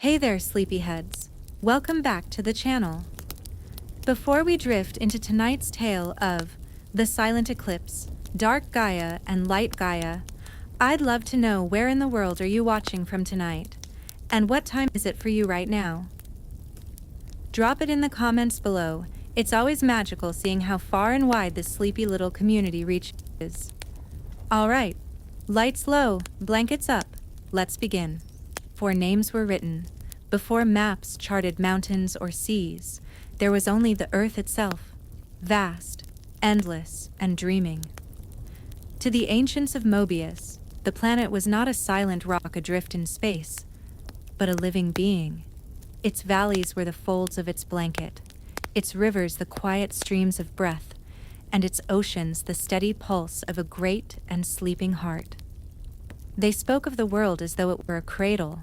Hey there, sleepyheads. Welcome back to the channel. Before we drift into tonight's tale of the Silent Eclipse, Dark Gaia and Light Gaia, I'd love to know where in the world are you watching from tonight, and what time is it for you right now? Drop it in the comments below. It's always magical seeing how far and wide this sleepy little community reaches. Alright, lights low, blankets up, let's begin. Before names were written, before maps charted mountains or seas, there was only the earth itself, vast, endless, and dreaming. To the ancients of Mobius, the planet was not a silent rock adrift in space, but a living being. Its valleys were the folds of its blanket, its rivers the quiet streams of breath, and its oceans the steady pulse of a great and sleeping heart. They spoke of the world as though it were a cradle.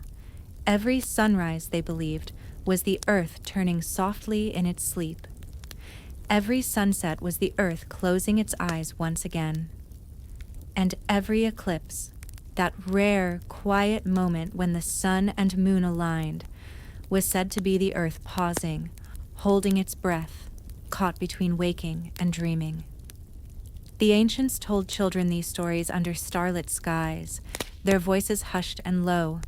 Every sunrise, they believed, was the earth turning softly in its sleep. Every sunset was the earth closing its eyes once again. And every eclipse, that rare, quiet moment when the sun and moon aligned, was said to be the earth pausing, holding its breath, caught between waking and dreaming. The ancients told children these stories under starlit skies, their voices hushed and low,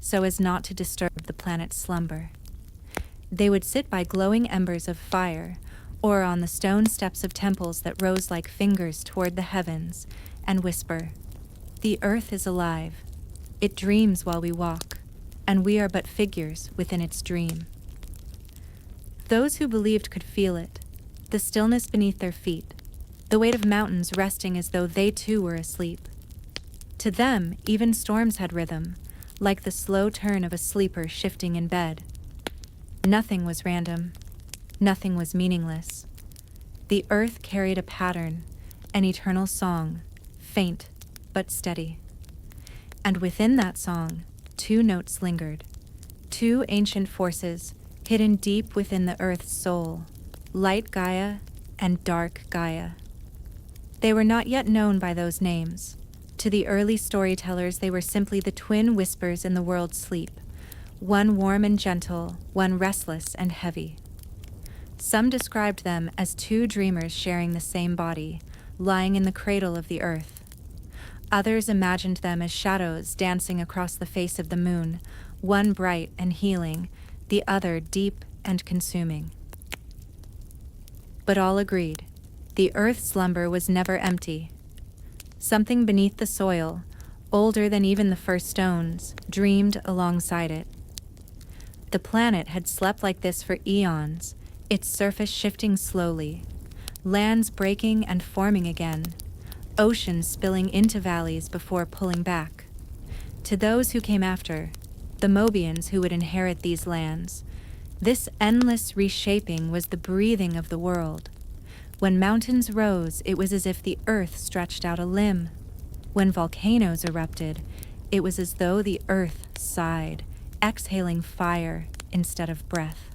so as not to disturb the planet's slumber. They would sit by glowing embers of fire, or on the stone steps of temples that rose like fingers toward the heavens, and whisper, "The earth is alive. It dreams while we walk, and we are but figures within its dream." Those who believed could feel it, the stillness beneath their feet, the weight of mountains resting as though they too were asleep. To them, even storms had rhythm, like the slow turn of a sleeper shifting in bed. Nothing was random. Nothing was meaningless. The earth carried a pattern, an eternal song, faint but steady. And within that song, two notes lingered, two ancient forces hidden deep within the earth's soul, Light Gaia and Dark Gaia. They were not yet known by those names. To the early storytellers, they were simply the twin whispers in the world's sleep, one warm and gentle, one restless and heavy. Some described them as two dreamers sharing the same body, lying in the cradle of the earth. Others imagined them as shadows dancing across the face of the moon, one bright and healing, the other deep and consuming. But all agreed, the earth's slumber was never empty. Something beneath the soil, older than even the first stones, dreamed alongside it. The planet had slept like this for eons, its surface shifting slowly, lands breaking and forming again, oceans spilling into valleys before pulling back. To those who came after, the Mobians who would inherit these lands, this endless reshaping was the breathing of the world. When mountains rose, it was as if the earth stretched out a limb. When volcanoes erupted, it was as though the earth sighed, exhaling fire instead of breath.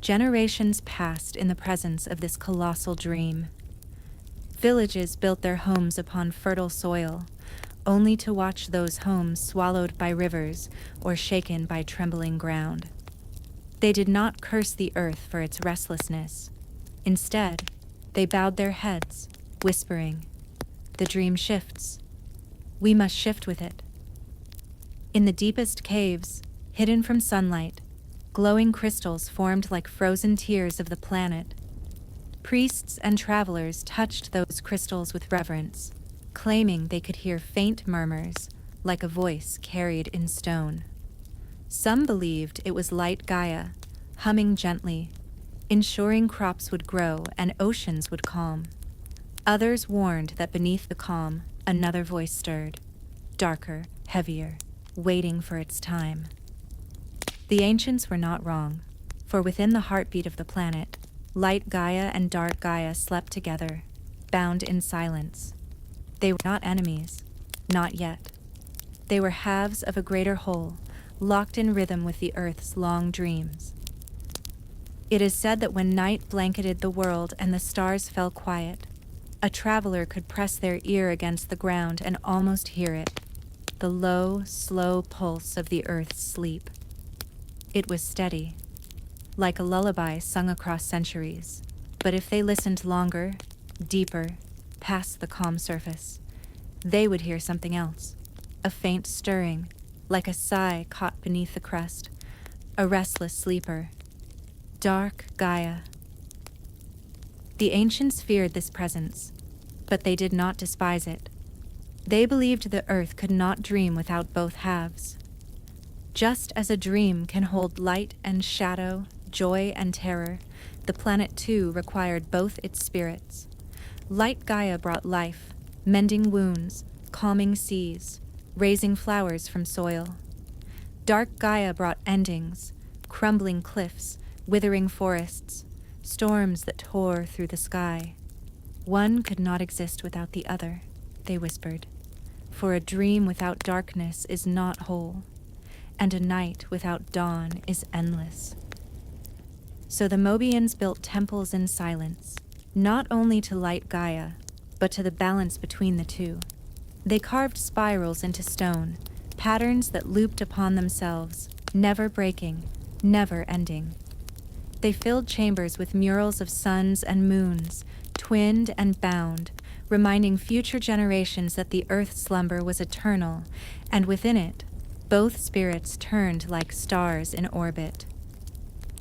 Generations passed in the presence of this colossal dream. Villages built their homes upon fertile soil, only to watch those homes swallowed by rivers or shaken by trembling ground. They did not curse the earth for its restlessness. Instead, they bowed their heads, whispering, "The dream shifts. We must shift with it." In the deepest caves, hidden from sunlight, glowing crystals formed like frozen tears of the planet. Priests and travelers touched those crystals with reverence, claiming they could hear faint murmurs, like a voice carried in stone. Some believed it was Light Gaia, humming gently, ensuring crops would grow and oceans would calm. Others warned that beneath the calm, another voice stirred, darker, heavier, waiting for its time. The ancients were not wrong, for within the heartbeat of the planet, Light Gaia and Dark Gaia slept together, bound in silence. They were not enemies, not yet. They were halves of a greater whole, locked in rhythm with the earth's long dreams. It is said that when night blanketed the world and the stars fell quiet, a traveler could press their ear against the ground and almost hear it, the low, slow pulse of the earth's sleep. It was steady, like a lullaby sung across centuries. But if they listened longer, deeper, past the calm surface, they would hear something else. A faint stirring, like a sigh caught beneath the crust. A restless sleeper. Dark Gaia. The ancients feared this presence, but they did not despise it. They believed the earth could not dream without both halves. Just as a dream can hold light and shadow, joy and terror, the planet too required both its spirits. Light Gaia brought life, mending wounds, calming seas, raising flowers from soil. Dark Gaia brought endings, crumbling cliffs, withering forests, storms that tore through the sky. One could not exist without the other, they whispered, for a dream without darkness is not whole, and a night without dawn is endless. So the Mobians built temples in silence, not only to Light Gaia, but to the balance between the two. They carved spirals into stone, patterns that looped upon themselves, never breaking, never ending. They filled chambers with murals of suns and moons, twinned and bound, reminding future generations that the earth's slumber was eternal, and within it, both spirits turned like stars in orbit.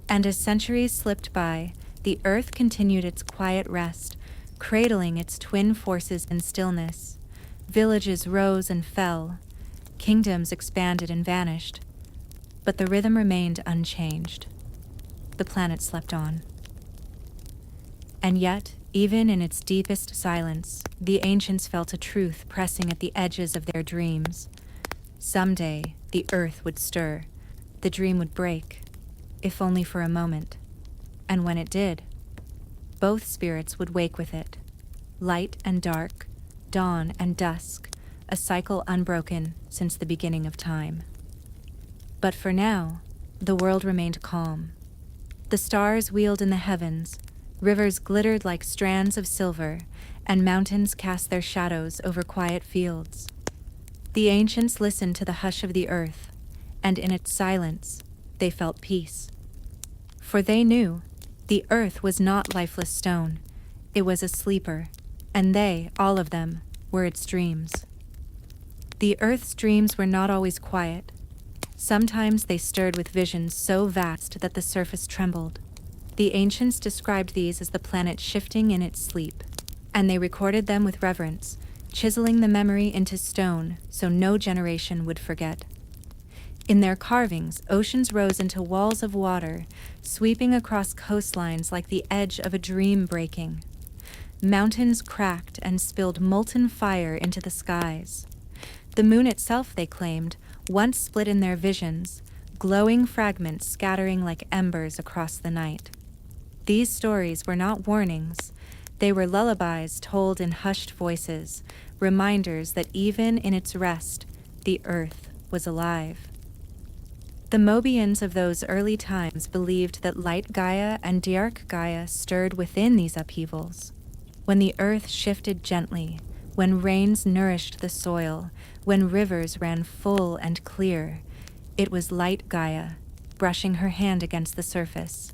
And as centuries slipped by, the earth continued its quiet rest, cradling its twin forces in stillness. Villages rose and fell, kingdoms expanded and vanished, but the rhythm remained unchanged. The planet slept on. And yet, even in its deepest silence, the ancients felt a truth pressing at the edges of their dreams. Someday, the earth would stir, the dream would break, if only for a moment. And when it did, both spirits would wake with it, light and dark, dawn and dusk, a cycle unbroken since the beginning of time. But for now, the world remained calm. The stars wheeled in the heavens, rivers glittered like strands of silver, and mountains cast their shadows over quiet fields. The ancients listened to the hush of the earth, and in its silence, they felt peace. For they knew the earth was not lifeless stone, it was a sleeper, and they, all of them, were its dreams. The earth's dreams were not always quiet. Sometimes they stirred with visions so vast that the surface trembled. The ancients described these as the planet shifting in its sleep, and they recorded them with reverence, chiseling the memory into stone so no generation would forget. In their carvings, oceans rose into walls of water, sweeping across coastlines like the edge of a dream breaking. Mountains cracked and spilled molten fire into the skies. The moon itself, they claimed, once split in their visions, glowing fragments scattering like embers across the night. These stories were not warnings. They were lullabies told in hushed voices, reminders that even in its rest, the earth was alive. The Mobians of those early times believed that Light Gaia and Dark Gaia stirred within these upheavals. When the earth shifted gently, when rains nourished the soil, when rivers ran full and clear, it was Light Gaia, brushing her hand against the surface.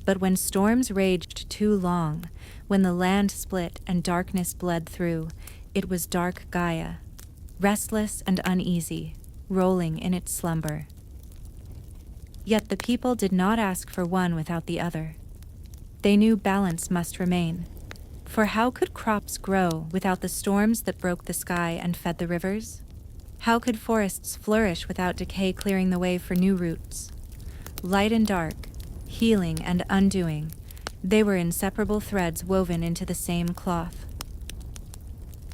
But when storms raged too long, when the land split and darkness bled through, it was Dark Gaia, restless and uneasy, rolling in its slumber. Yet the people did not ask for one without the other. They knew balance must remain. For how could crops grow without the storms that broke the sky and fed the rivers? How could forests flourish without decay clearing the way for new roots? Light and dark, healing and undoing, they were inseparable threads woven into the same cloth.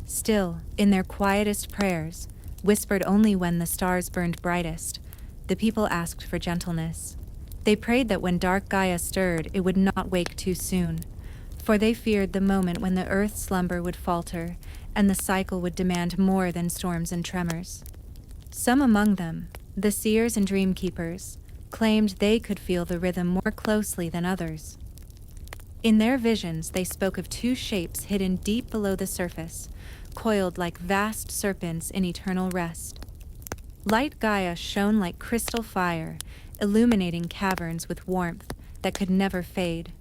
Still, in their quietest prayers, whispered only when the stars burned brightest, the people asked for gentleness. They prayed that when Dark Gaia stirred, it would not wake too soon, for they feared the moment when the earth's slumber would falter and the cycle would demand more than storms and tremors. Some among them, the seers and dream keepers, claimed they could feel the rhythm more closely than others. In their visions, they spoke of two shapes hidden deep below the surface, coiled like vast serpents in eternal rest. Light Gaia shone like crystal fire, illuminating caverns with warmth that could never fade.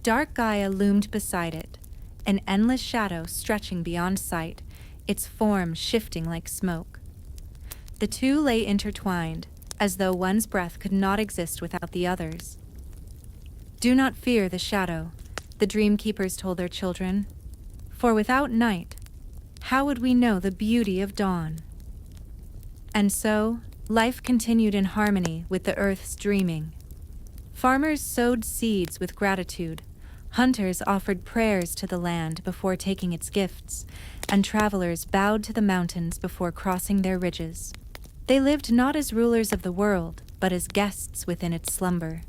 Dark Gaia loomed beside it, an endless shadow stretching beyond sight, its form shifting like smoke. The two lay intertwined, as though one's breath could not exist without the other's. "Do not fear the shadow," the dream keepers told their children, "for without night, how would we know the beauty of dawn?" And so, life continued in harmony with the earth's dreaming. Farmers sowed seeds with gratitude, hunters offered prayers to the land before taking its gifts, and travelers bowed to the mountains before crossing their ridges. They lived not as rulers of the world, but as guests within its slumber.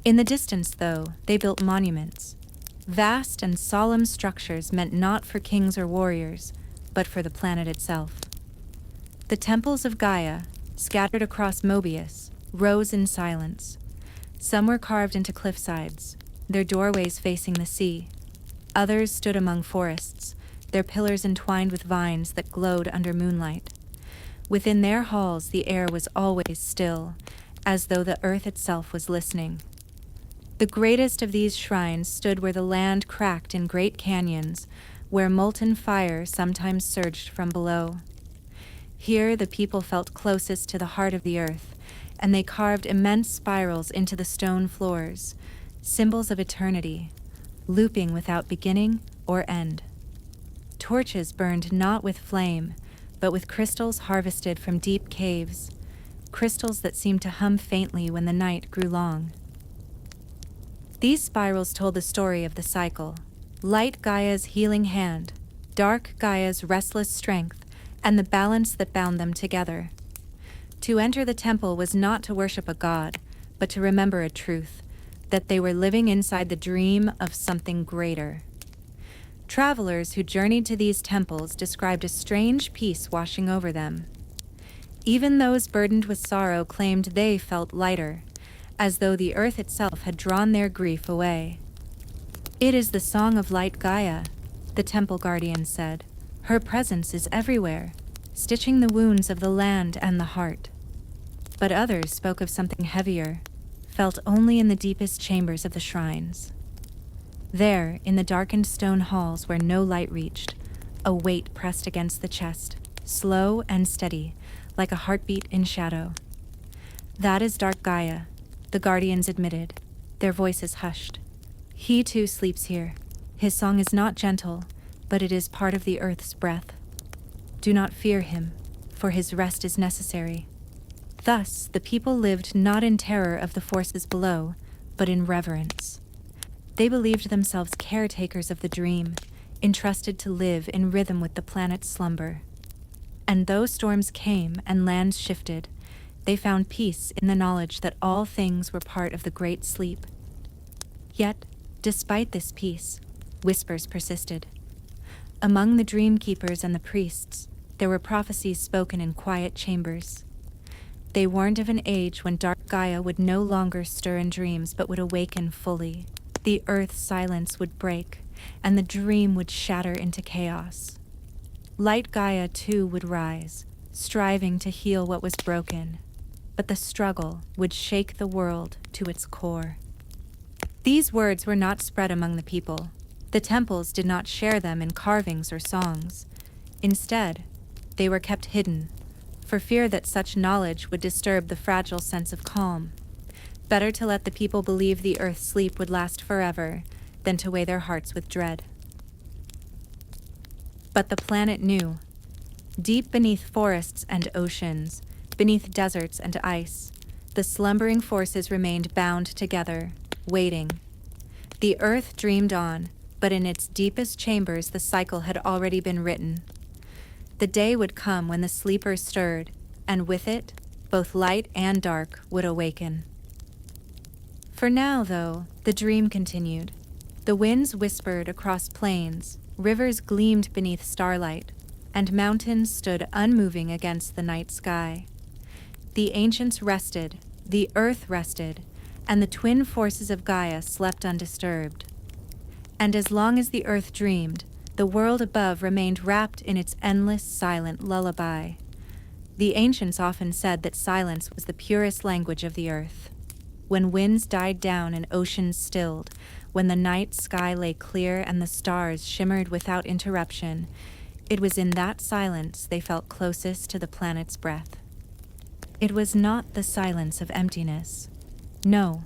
In the distance, though, they built monuments, vast and solemn structures meant not for kings or warriors, but for the planet itself. The temples of Gaia, scattered across Mobius, rose in silence. Some were carved into cliffsides, their doorways facing the sea. Others stood among forests, their pillars entwined with vines that glowed under moonlight. Within their halls, the air was always still, as though the earth itself was listening. The greatest of these shrines stood where the land cracked in great canyons, where molten fire sometimes surged from below. Here the people felt closest to the heart of the earth, and they carved immense spirals into the stone floors, symbols of eternity, looping without beginning or end. Torches burned not with flame, but with crystals harvested from deep caves, crystals that seemed to hum faintly when the night grew long. These spirals told the story of the cycle: Light Gaia's healing hand, Dark Gaia's restless strength, and the balance that bound them together. To enter the temple was not to worship a god, but to remember a truth, that they were living inside the dream of something greater. Travelers who journeyed to these temples described a strange peace washing over them. Even those burdened with sorrow claimed they felt lighter, as though the earth itself had drawn their grief away. "It is the song of Light Gaia," the temple guardian said. "Her presence is everywhere, stitching the wounds of the land and the heart." But others spoke of something heavier, felt only in the deepest chambers of the shrines. There, in the darkened stone halls where no light reached, a weight pressed against the chest, slow and steady, like a heartbeat in shadow. "That is Dark Gaia," the guardians admitted, their voices hushed. "He too sleeps here. His song is not gentle, but it is part of the earth's breath. Do not fear him, for his rest is necessary." Thus, the people lived not in terror of the forces below, but in reverence. They believed themselves caretakers of the dream, entrusted to live in rhythm with the planet's slumber. And though storms came and lands shifted, they found peace in the knowledge that all things were part of the great sleep. Yet, despite this peace, whispers persisted. Among the dream keepers and the priests, there were prophecies spoken in quiet chambers. They warned of an age when Dark Gaia would no longer stir in dreams but would awaken fully. The earth's silence would break, and the dream would shatter into chaos. Light Gaia too would rise, striving to heal what was broken, but the struggle would shake the world to its core. These words were not spread among the people. The temples did not share them in carvings or songs. Instead, they were kept hidden, for fear that such knowledge would disturb the fragile sense of calm. Better to let the people believe the earth's sleep would last forever than to weigh their hearts with dread. But the planet knew. Deep beneath forests and oceans, beneath deserts and ice, the slumbering forces remained bound together, waiting. The earth dreamed on, but in its deepest chambers the cycle had already been written. The day would come when the sleeper stirred, and with it, both light and dark would awaken. For now, though, the dream continued. The winds whispered across plains, rivers gleamed beneath starlight, and mountains stood unmoving against the night sky. The ancients rested, the earth rested, and the twin forces of Gaia slept undisturbed. And as long as the earth dreamed, the world above remained wrapped in its endless, silent lullaby. The ancients often said that silence was the purest language of the earth. When winds died down and oceans stilled, when the night sky lay clear and the stars shimmered without interruption, it was in that silence they felt closest to the planet's breath. It was not the silence of emptiness. No,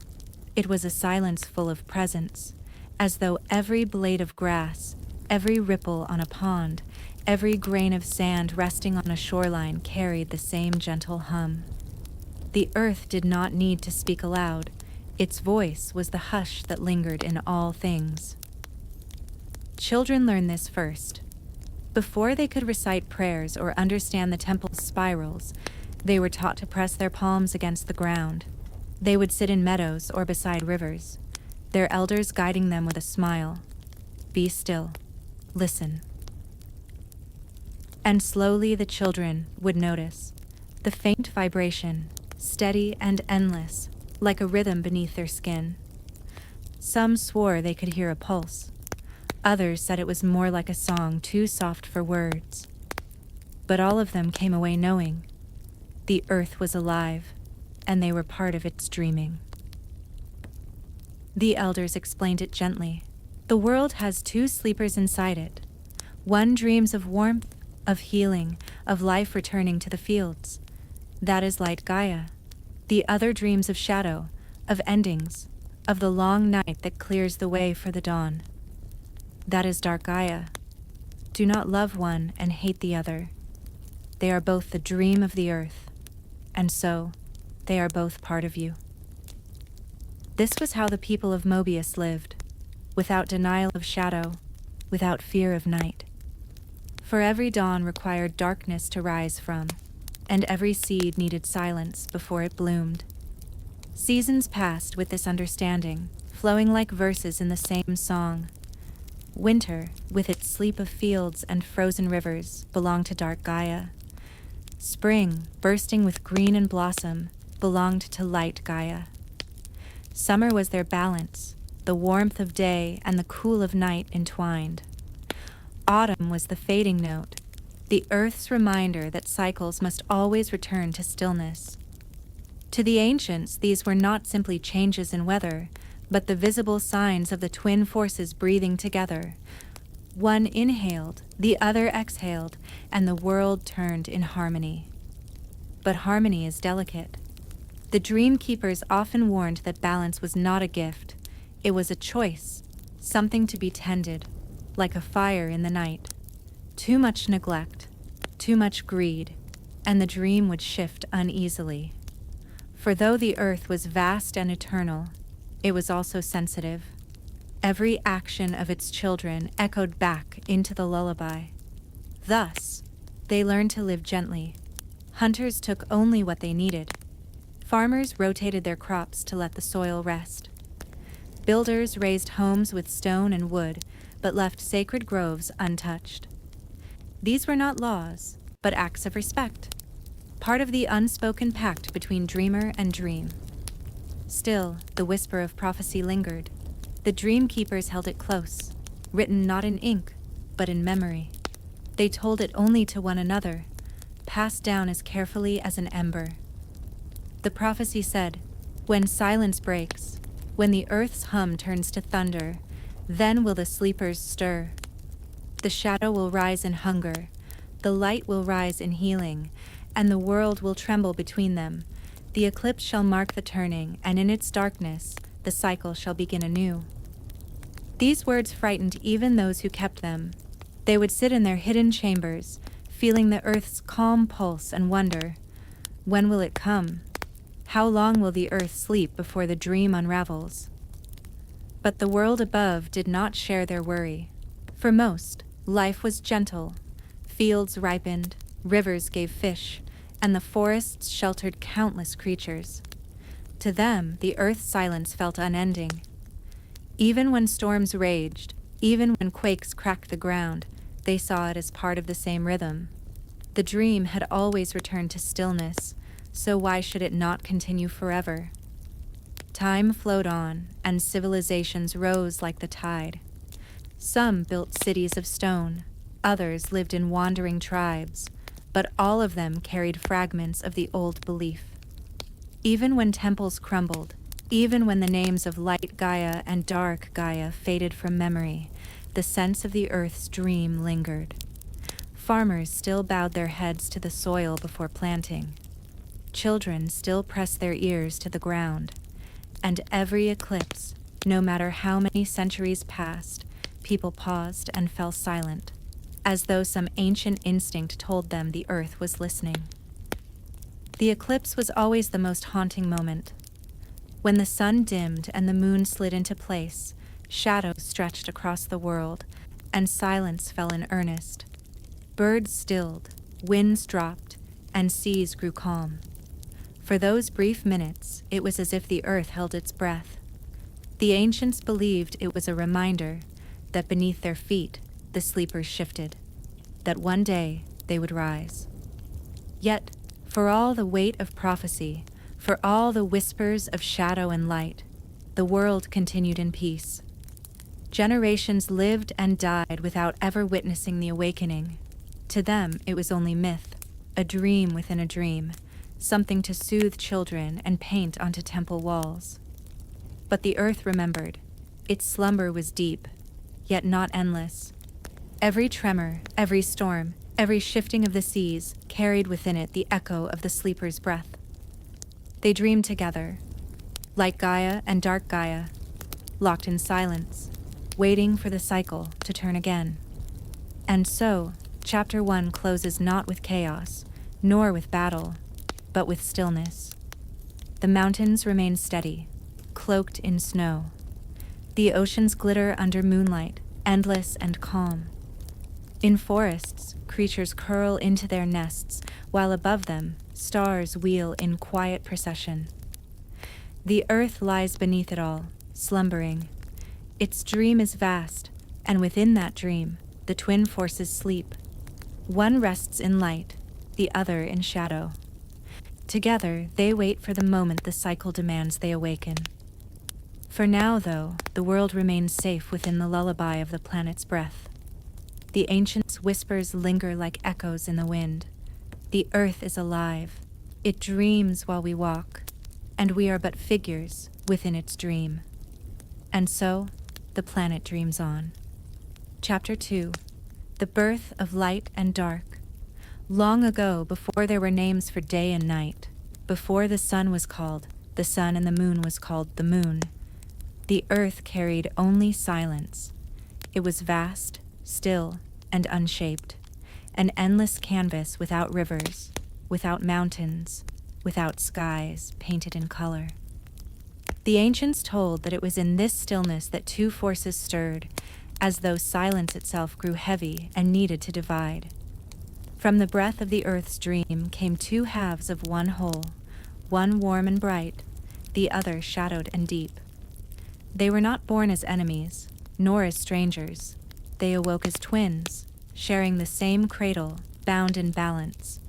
it was a silence full of presence, as though every blade of grass, every ripple on a pond, every grain of sand resting on a shoreline carried the same gentle hum. The earth did not need to speak aloud. Its voice was the hush that lingered in all things. Children learn this first. Before they could recite prayers or understand the temple's spirals, they were taught to press their palms against the ground. They would sit in meadows or beside rivers, their elders guiding them with a smile. Be still. Listen. And slowly the children would notice the faint vibration, steady and endless, like a rhythm beneath their skin. Some swore they could hear a pulse. Others said it was more like a song too soft for words. But all of them came away knowing the earth was alive, and they were part of its dreaming. The elders explained it gently. The world has two sleepers inside it. One dreams of warmth, of healing, of life returning to the fields. That is Light Gaia. The other dreams of shadow, of endings, of the long night that clears the way for the dawn. That is Dark Gaia. Do not love one and hate the other. They are both the dream of the earth, and so they are both part of you. This was how the people of Mobius lived, without denial of shadow, without fear of night. For every dawn required darkness to rise from, and every seed needed silence before it bloomed. Seasons passed with this understanding, flowing like verses in the same song. Winter, with its sleep of fields and frozen rivers, belonged to Dark Gaia. Spring, bursting with green and blossom, belonged to Light Gaia. Summer was their balance, the warmth of day and the cool of night entwined. Autumn was the fading note, the earth's reminder that cycles must always return to stillness. To the ancients, these were not simply changes in weather, but the visible signs of the twin forces breathing together. One inhaled, the other exhaled, and the world turned in harmony. But harmony is delicate. The dream keepers often warned that balance was not a gift. It was a choice, something to be tended, like a fire in the night. Too much neglect, too much greed, and the dream would shift uneasily. For though the earth was vast and eternal, it was also sensitive. Every action of its children echoed back into the lullaby. Thus, they learned to live gently. Hunters took only what they needed. Farmers rotated their crops to let the soil rest. Builders raised homes with stone and wood, but left sacred groves untouched. These were not laws, but acts of respect, part of the unspoken pact between dreamer and dream. Still, the whisper of prophecy lingered. The dream keepers held it close, written not in ink, but in memory. They told it only to one another, passed down as carefully as an ember. The prophecy said, "When silence breaks, when the earth's hum turns to thunder, then will the sleepers stir. The shadow will rise in hunger, the light will rise in healing, and the world will tremble between them. The eclipse shall mark the turning, and in its darkness, the cycle shall begin anew." These words frightened even those who kept them. They would sit in their hidden chambers, feeling the earth's calm pulse and wonder, when will it come? How long will the earth sleep before the dream unravels? But the world above did not share their worry. For most, life was gentle. Fields ripened, rivers gave fish, and the forests sheltered countless creatures. To them, the earth's silence felt unending. Even when storms raged, even when quakes cracked the ground, they saw it as part of the same rhythm. The dream had always returned to stillness, so why should it not continue forever? Time flowed on, and civilizations rose like the tide. Some built cities of stone, others lived in wandering tribes, but all of them carried fragments of the old belief. Even when temples crumbled, even when the names of Light Gaia and Dark Gaia faded from memory, the sense of the earth's dream lingered. Farmers still bowed their heads to the soil before planting. Children still pressed their ears to the ground. And every eclipse, no matter how many centuries passed, people paused and fell silent, as though some ancient instinct told them the earth was listening. The eclipse was always the most haunting moment. When the sun dimmed and the moon slid into place, shadows stretched across the world, and silence fell in earnest. Birds stilled, winds dropped, and seas grew calm. For those brief minutes, it was as if the earth held its breath. The ancients believed it was a reminder that beneath their feet, the sleepers shifted, that one day they would rise. Yet, for all the weight of prophecy, for all the whispers of shadow and light, the world continued in peace. Generations lived and died without ever witnessing the awakening. To them, it was only myth, a dream within a dream, something to soothe children and paint onto temple walls. But the earth remembered. Its slumber was deep, yet not endless. Every tremor, every storm, every shifting of the seas carried within it the echo of the sleeper's breath. They dreamed together, Light Gaia and Dark Gaia, locked in silence, waiting for the cycle to turn again. And so, Chapter 1 closes not with chaos, nor with battle, but with stillness. The mountains remain steady, cloaked in snow. The oceans glitter under moonlight, endless and calm. In forests, creatures curl into their nests, while above them, stars wheel in quiet procession. The earth lies beneath it all, slumbering. Its dream is vast, and within that dream, the twin forces sleep. One rests in light, the other in shadow. Together, they wait for the moment the cycle demands they awaken. For now, though, the world remains safe within the lullaby of the planet's breath. The ancients' whispers linger like echoes in the wind. The earth is alive. It dreams while we walk, and we are but figures within its dream. And so, the planet dreams on. Chapter 2. The Birth of Light and Dark. Long ago, before there were names for day and night, before the sun was called the sun and the moon was called the moon, the earth carried only silence. It was vast, still, and unshaped, an endless canvas without rivers, without mountains, without skies painted in color. The ancients told that it was in this stillness that two forces stirred, as though silence itself grew heavy and needed to divide. From the breath of the earth's dream came two halves of one whole, one warm and bright, the other shadowed and deep. They were not born as enemies, nor as strangers. They awoke as twins, sharing the same cradle, bound in balance.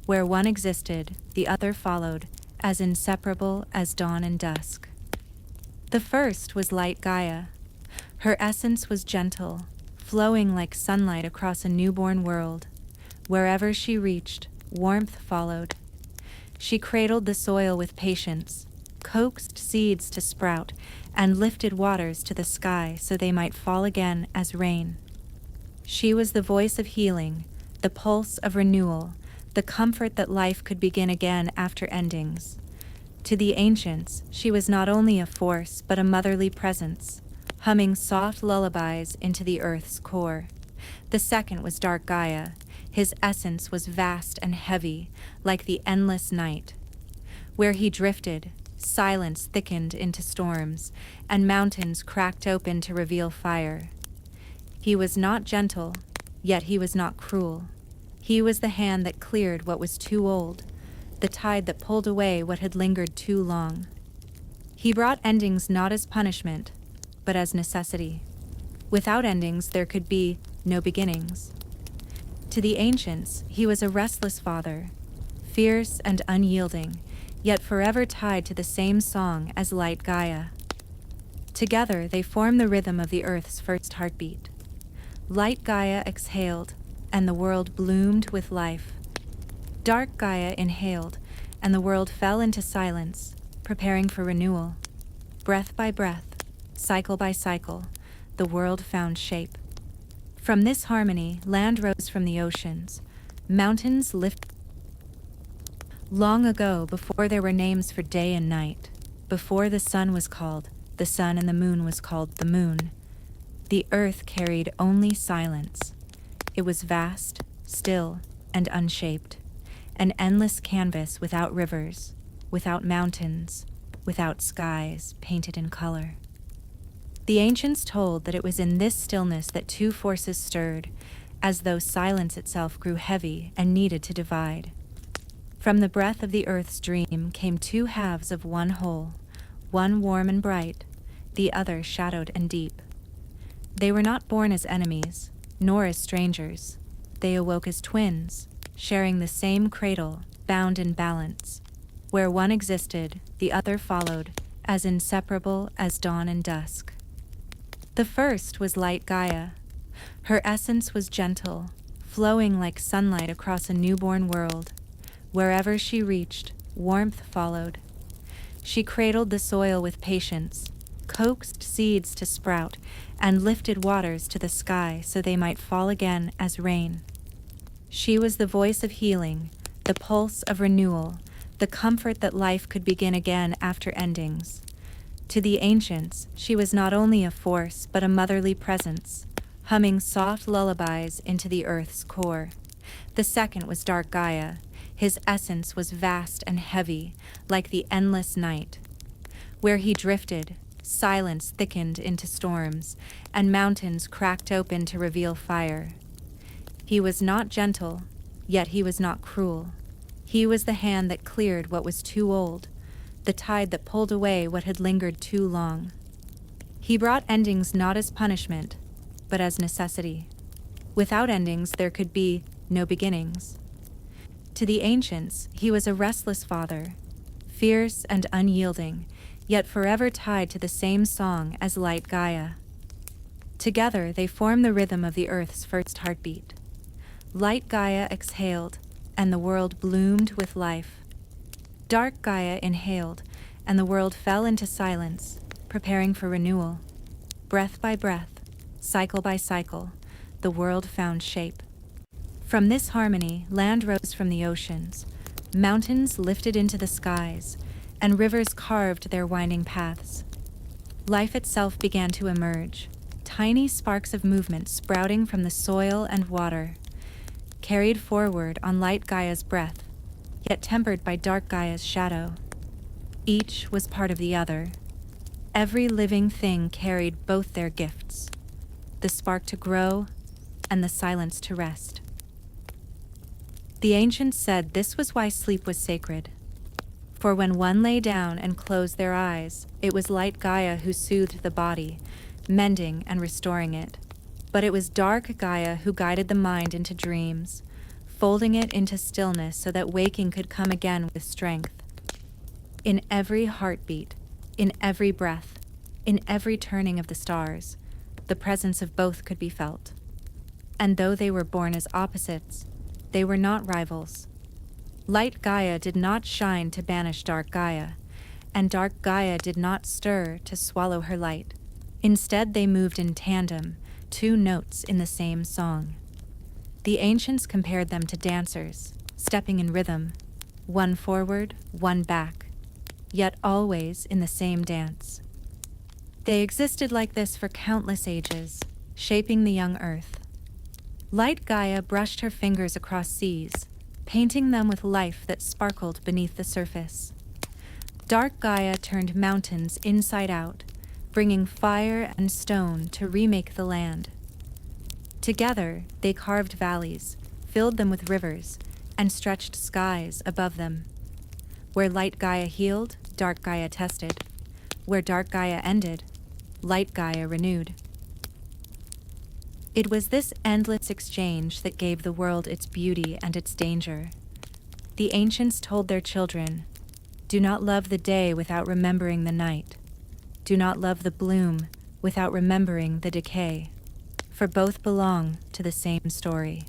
Where one existed, the other followed, as inseparable as dawn and dusk. The first was Light Gaia. Her essence was gentle, flowing like sunlight across a newborn world. Wherever she reached, warmth followed. She cradled the soil with patience, coaxed seeds to sprout, and lifted waters to the sky so they might fall again as rain. She was the voice of healing, the pulse of renewal, the comfort that life could begin again after endings. To the ancients, she was not only a force, but a motherly presence, humming soft lullabies into the earth's core. The second was Dark Gaia. His essence was vast and heavy, like the endless night. Where he drifted, silence thickened into storms, and mountains cracked open to reveal fire. He was not gentle, yet he was not cruel. He was the hand that cleared what was too old, the tide that pulled away what had lingered too long. He brought endings not as punishment, but as necessity. Without endings, there could be no beginnings. To the ancients, he was a restless father, fierce and unyielding, yet forever tied to the same song as Light Gaia. Together, they form the rhythm of the earth's first heartbeat. Light Gaia exhaled, and the world bloomed with life. Dark Gaia inhaled, and the world fell into silence, preparing for renewal. Breath by breath, cycle by cycle, the world found shape. From this harmony, land rose from the oceans, mountains lifted. Long ago, before there were names for day and night, before the sun was called the sun and the moon was called the moon, the earth carried only silence. It was vast, still, and unshaped, an endless canvas without rivers, without mountains, without skies painted in color. The ancients told that it was in this stillness that two forces stirred, as though silence itself grew heavy and needed to divide. From the breath of the earth's dream came two halves of one whole, one warm and bright, the other shadowed and deep. They were not born as enemies, nor as strangers. They awoke as twins, sharing the same cradle, bound in balance. Where one existed, the other followed, as inseparable as dawn and dusk. The first was Light Gaia. Her essence was gentle, flowing like sunlight across a newborn world. Wherever she reached, warmth followed. She cradled the soil with patience, coaxed seeds to sprout, and lifted waters to the sky so they might fall again as rain. She was the voice of healing, the pulse of renewal, the comfort that life could begin again after endings. To the ancients, she was not only a force but a motherly presence, humming soft lullabies into the earth's core. The second was Dark Gaia. His essence was vast and heavy, like the endless night. Where he drifted, silence thickened into storms, and mountains cracked open to reveal fire. He was not gentle, yet he was not cruel. He was the hand that cleared what was too old, the tide that pulled away what had lingered too long. He brought endings not as punishment, but as necessity. Without endings, there could be no beginnings. To the ancients, he was a restless father, fierce and unyielding, yet forever tied to the same song as Light Gaia. Together, they formed the rhythm of the earth's first heartbeat. Light Gaia exhaled, and the world bloomed with life. Dark Gaia inhaled, and the world fell into silence, preparing for renewal. Breath by breath, cycle by cycle, the world found shape. From this harmony, land rose from the oceans, mountains lifted into the skies, and rivers carved their winding paths. Life itself began to emerge, tiny sparks of movement sprouting from the soil and water, carried forward on Light Gaia's breath, yet tempered by Dark Gaia's shadow. Each was part of the other. Every living thing carried both their gifts, the spark to grow and the silence to rest. The ancients said this was why sleep was sacred. For when one lay down and closed their eyes, it was Light Gaia who soothed the body, mending and restoring it. But it was Dark Gaia who guided the mind into dreams, folding it into stillness so that waking could come again with strength. In every heartbeat, in every breath, in every turning of the stars, the presence of both could be felt. And though they were born as opposites, they were not rivals. Light Gaia did not shine to banish Dark Gaia, and Dark Gaia did not stir to swallow her light. Instead, they moved in tandem, two notes in the same song. The ancients compared them to dancers, stepping in rhythm, one forward, one back, yet always in the same dance. They existed like this for countless ages, shaping the young earth. Light Gaia brushed her fingers across seas, painting them with life that sparkled beneath the surface. Dark Gaia turned mountains inside out, bringing fire and stone to remake the land. Together, they carved valleys, filled them with rivers, and stretched skies above them. Where Light Gaia healed, Dark Gaia tested. Where Dark Gaia ended, Light Gaia renewed. It was this endless exchange that gave the world its beauty and its danger. The ancients told their children, "Do not love the day without remembering the night. Do not love the bloom without remembering the decay, for both belong to the same story."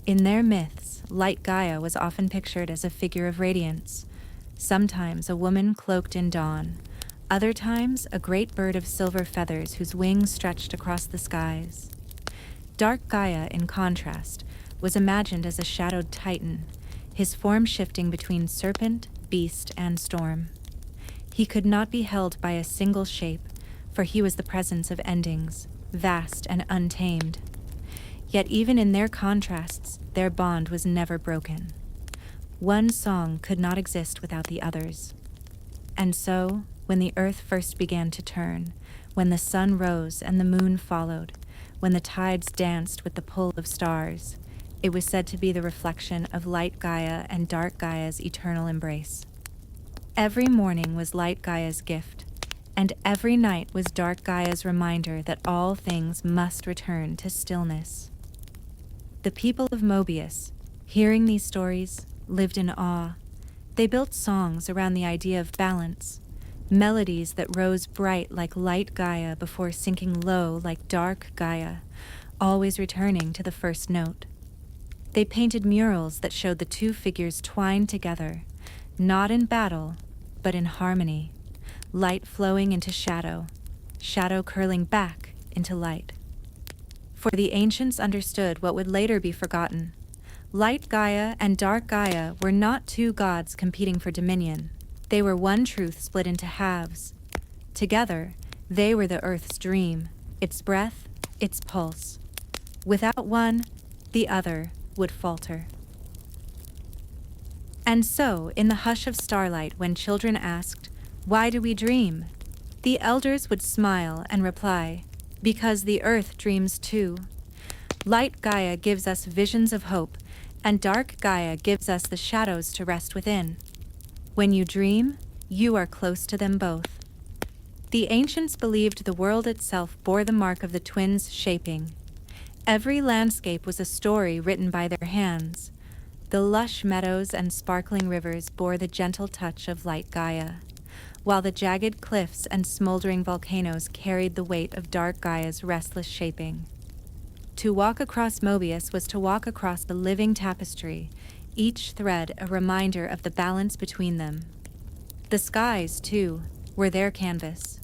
In their myths, Light Gaia was often pictured as a figure of radiance, sometimes a woman cloaked in dawn, other times a great bird of silver feathers whose wings stretched across the skies. Dark Gaia, in contrast, was imagined as a shadowed titan, his form shifting between serpent, beast, and storm. He could not be held by a single shape, for he was the presence of endings, vast and untamed. Yet even in their contrasts, their bond was never broken. One song could not exist without the others. And so, when the earth first began to turn, when the sun rose and the moon followed, when the tides danced with the pull of stars, it was said to be the reflection of Light Gaia and Dark Gaia's eternal embrace. Every morning was Light Gaia's gift, and every night was Dark Gaia's reminder that all things must return to stillness. The people of Mobius, hearing these stories, lived in awe. They built songs around the idea of balance, melodies that rose bright like Light Gaia before sinking low like Dark Gaia, always returning to the first note. They painted murals that showed the two figures twined together, not in battle, but in harmony, light flowing into shadow, shadow curling back into light. For the ancients understood what would later be forgotten. Light Gaia and Dark Gaia were not two gods competing for dominion. They were one truth split into halves. Together, they were the earth's dream, its breath, its pulse. Without one, the other would falter. And so, in the hush of starlight, when children asked, "Why do we dream?" the elders would smile and reply, "Because the earth dreams too." Light Gaia gives us visions of hope, and Dark Gaia gives us the shadows to rest within. When you dream, you are close to them both. The ancients believed the world itself bore the mark of the twins' shaping. Every landscape was a story written by their hands. The lush meadows and sparkling rivers bore the gentle touch of Light Gaia, while the jagged cliffs and smoldering volcanoes carried the weight of Dark Gaia's restless shaping. To walk across Mobius was to walk across the living tapestry, each thread a reminder of the balance between them. The skies, too, were their canvas.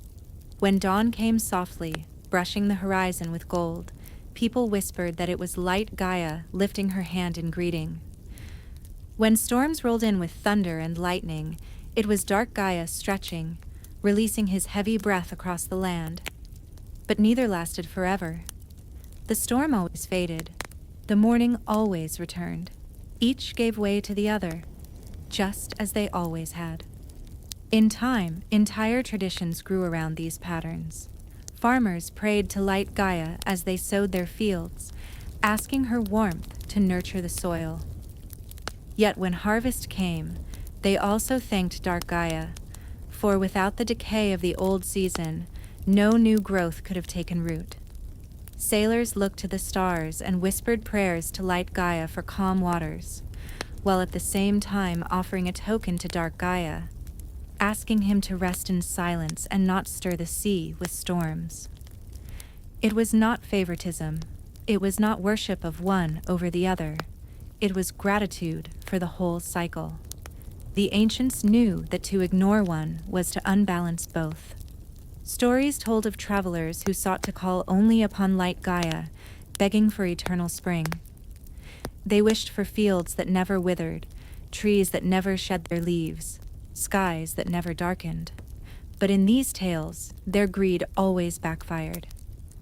When dawn came softly, brushing the horizon with gold, people whispered that it was Light Gaia lifting her hand in greeting. When storms rolled in with thunder and lightning, it was Dark Gaia stretching, releasing his heavy breath across the land. But neither lasted forever. The storm always faded. The morning always returned. Each gave way to the other, just as they always had. In time, entire traditions grew around these patterns. Farmers prayed to Light Gaia as they sowed their fields, asking her warmth to nurture the soil. Yet when harvest came, they also thanked Dark Gaia, for without the decay of the old season, no new growth could have taken root. Sailors looked to the stars and whispered prayers to Light Gaia for calm waters, while at the same time offering a token to Dark Gaia, asking him to rest in silence and not stir the sea with storms. It was not favoritism. It was not worship of one over the other. It was gratitude for the whole cycle. The ancients knew that to ignore one was to unbalance both. Stories told of travelers who sought to call only upon Light Gaia, begging for eternal spring. They wished for fields that never withered, trees that never shed their leaves, skies that never darkened. But in these tales, their greed always backfired.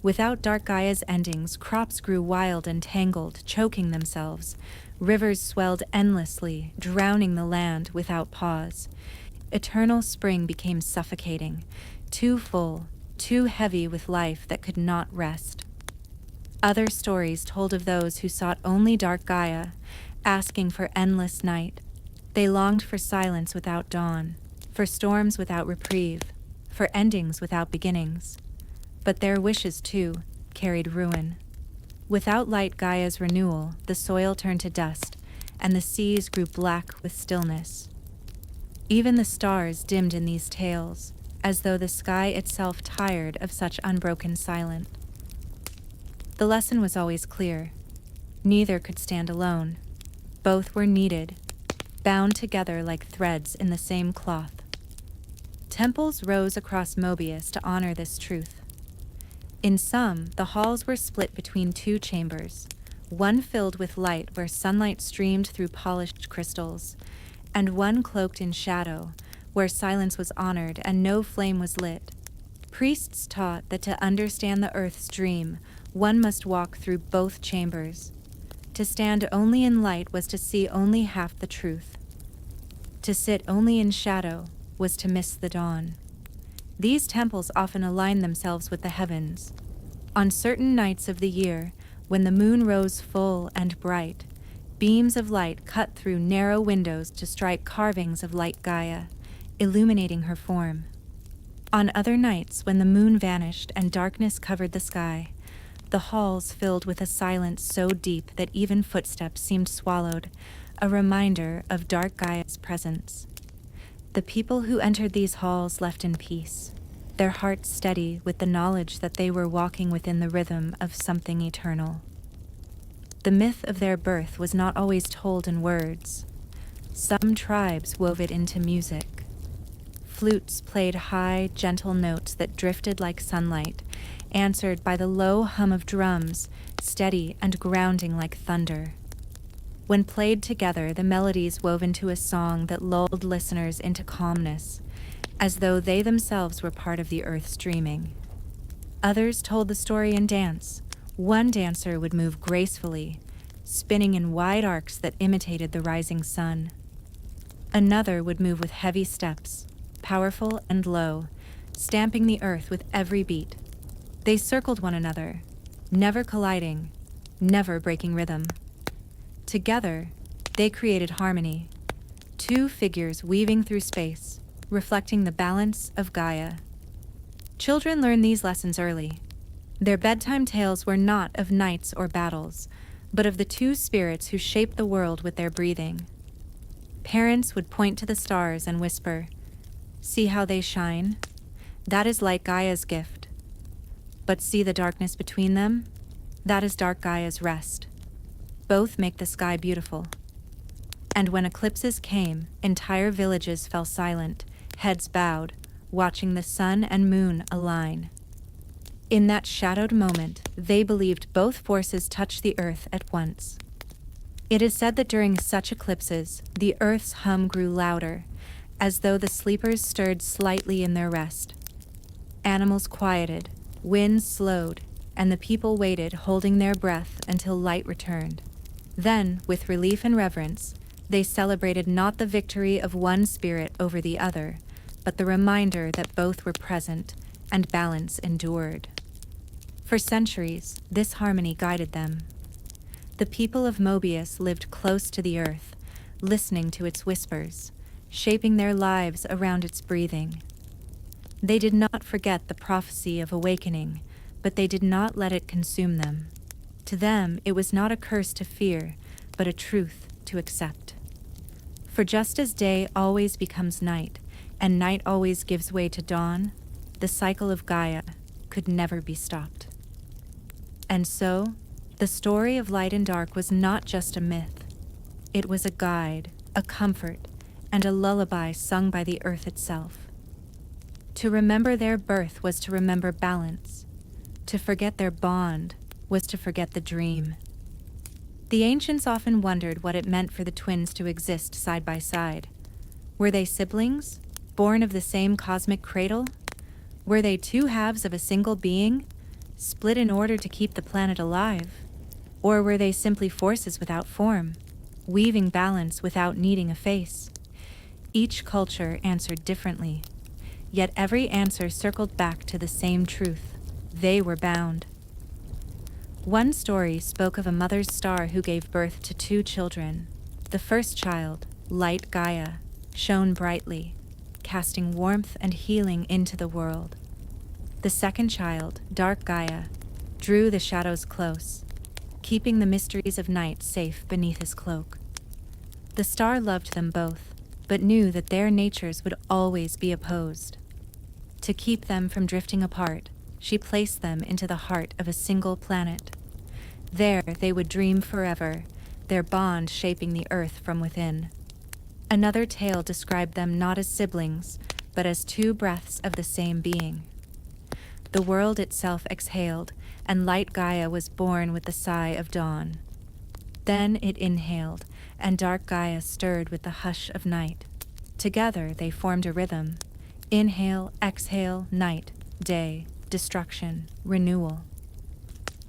Without Dark Gaia's endings, crops grew wild and tangled, choking themselves. Rivers swelled endlessly, drowning the land without pause. Eternal spring became suffocating, too full, too heavy with life that could not rest. Other stories told of those who sought only Dark Gaia, asking for endless night. They longed for silence without dawn, for storms without reprieve, for endings without beginnings. But their wishes, too, carried ruin. Without Light Gaia's renewal, the soil turned to dust, and the seas grew black with stillness. Even the stars dimmed in these tales, as though the sky itself tired of such unbroken silence. The lesson was always clear. Neither could stand alone. Both were needed, bound together like threads in the same cloth. Temples rose across Mobius to honor this truth. In some, the halls were split between two chambers, one filled with light where sunlight streamed through polished crystals, and one cloaked in shadow, where silence was honored and no flame was lit. Priests taught that to understand the earth's dream, one must walk through both chambers. To stand only in light was to see only half the truth. To sit only in shadow was to miss the dawn. These temples often aligned themselves with the heavens. On certain nights of the year, when the moon rose full and bright, beams of light cut through narrow windows to strike carvings of Light Gaia, illuminating her form. On other nights, when the moon vanished and darkness covered the sky, the halls filled with a silence so deep that even footsteps seemed swallowed, a reminder of Dark Gaia's presence. The people who entered these halls left in peace, their hearts steady with the knowledge that they were walking within the rhythm of something eternal. The myth of their birth was not always told in words. Some tribes wove it into music. Flutes played high, gentle notes that drifted like sunlight, answered by the low hum of drums, steady and grounding like thunder. When played together, the melodies wove into a song that lulled listeners into calmness, as though they themselves were part of the earth's dreaming. Others told the story in dance. One dancer would move gracefully, spinning in wide arcs that imitated the rising sun. Another would move with heavy steps, powerful and low, stamping the earth with every beat. They circled one another, never colliding, never breaking rhythm. Together, they created harmony, two figures weaving through space, reflecting the balance of Gaia. Children learn these lessons early. Their bedtime tales were not of knights or battles, but of the two spirits who shaped the world with their breathing. Parents would point to the stars and whisper, "See how they shine? That is Light Gaia's gift. But see the darkness between them? That is Dark Gaia's rest. Both make the sky beautiful." And when eclipses came, entire villages fell silent, heads bowed, watching the sun and moon align. In that shadowed moment, they believed both forces touched the earth at once. It is said that during such eclipses, the earth's hum grew louder, as though the sleepers stirred slightly in their rest. Animals quieted, winds slowed, and the people waited, holding their breath until light returned. Then, with relief and reverence, they celebrated not the victory of one spirit over the other, but the reminder that both were present and balance endured. For centuries, this harmony guided them. The people of Mobius lived close to the earth, listening to its whispers, shaping their lives around its breathing. They did not forget the prophecy of awakening, but they did not let it consume them. To them, it was not a curse to fear, but a truth to accept. For just as day always becomes night, and night always gives way to dawn, the cycle of Gaia could never be stopped. And so, the story of light and dark was not just a myth. It was a guide, a comfort, and a lullaby sung by the earth itself. To remember their birth was to remember balance. To forget their bond was to forget the dream. The ancients often wondered what it meant for the twins to exist side by side. Were they siblings, born of the same cosmic cradle? Were they two halves of a single being, split in order to keep the planet alive? Or were they simply forces without form, weaving balance without needing a face? Each culture answered differently, yet every answer circled back to the same truth. They were bound. One story spoke of a mother's star who gave birth to two children. The first child, Light Gaia, shone brightly, casting warmth and healing into the world. The second child, Dark Gaia, drew the shadows close, keeping the mysteries of night safe beneath his cloak. The star loved them both, but knew that their natures would always be opposed. To keep them from drifting apart, she placed them into the heart of a single planet. There they would dream forever, their bond shaping the earth from within. Another tale described them not as siblings, but as two breaths of the same being. The world itself exhaled, and Light Gaia was born with the sigh of dawn. Then it inhaled, and Dark Gaia stirred with the hush of night. Together they formed a rhythm. Inhale, exhale, night, day, destruction, renewal.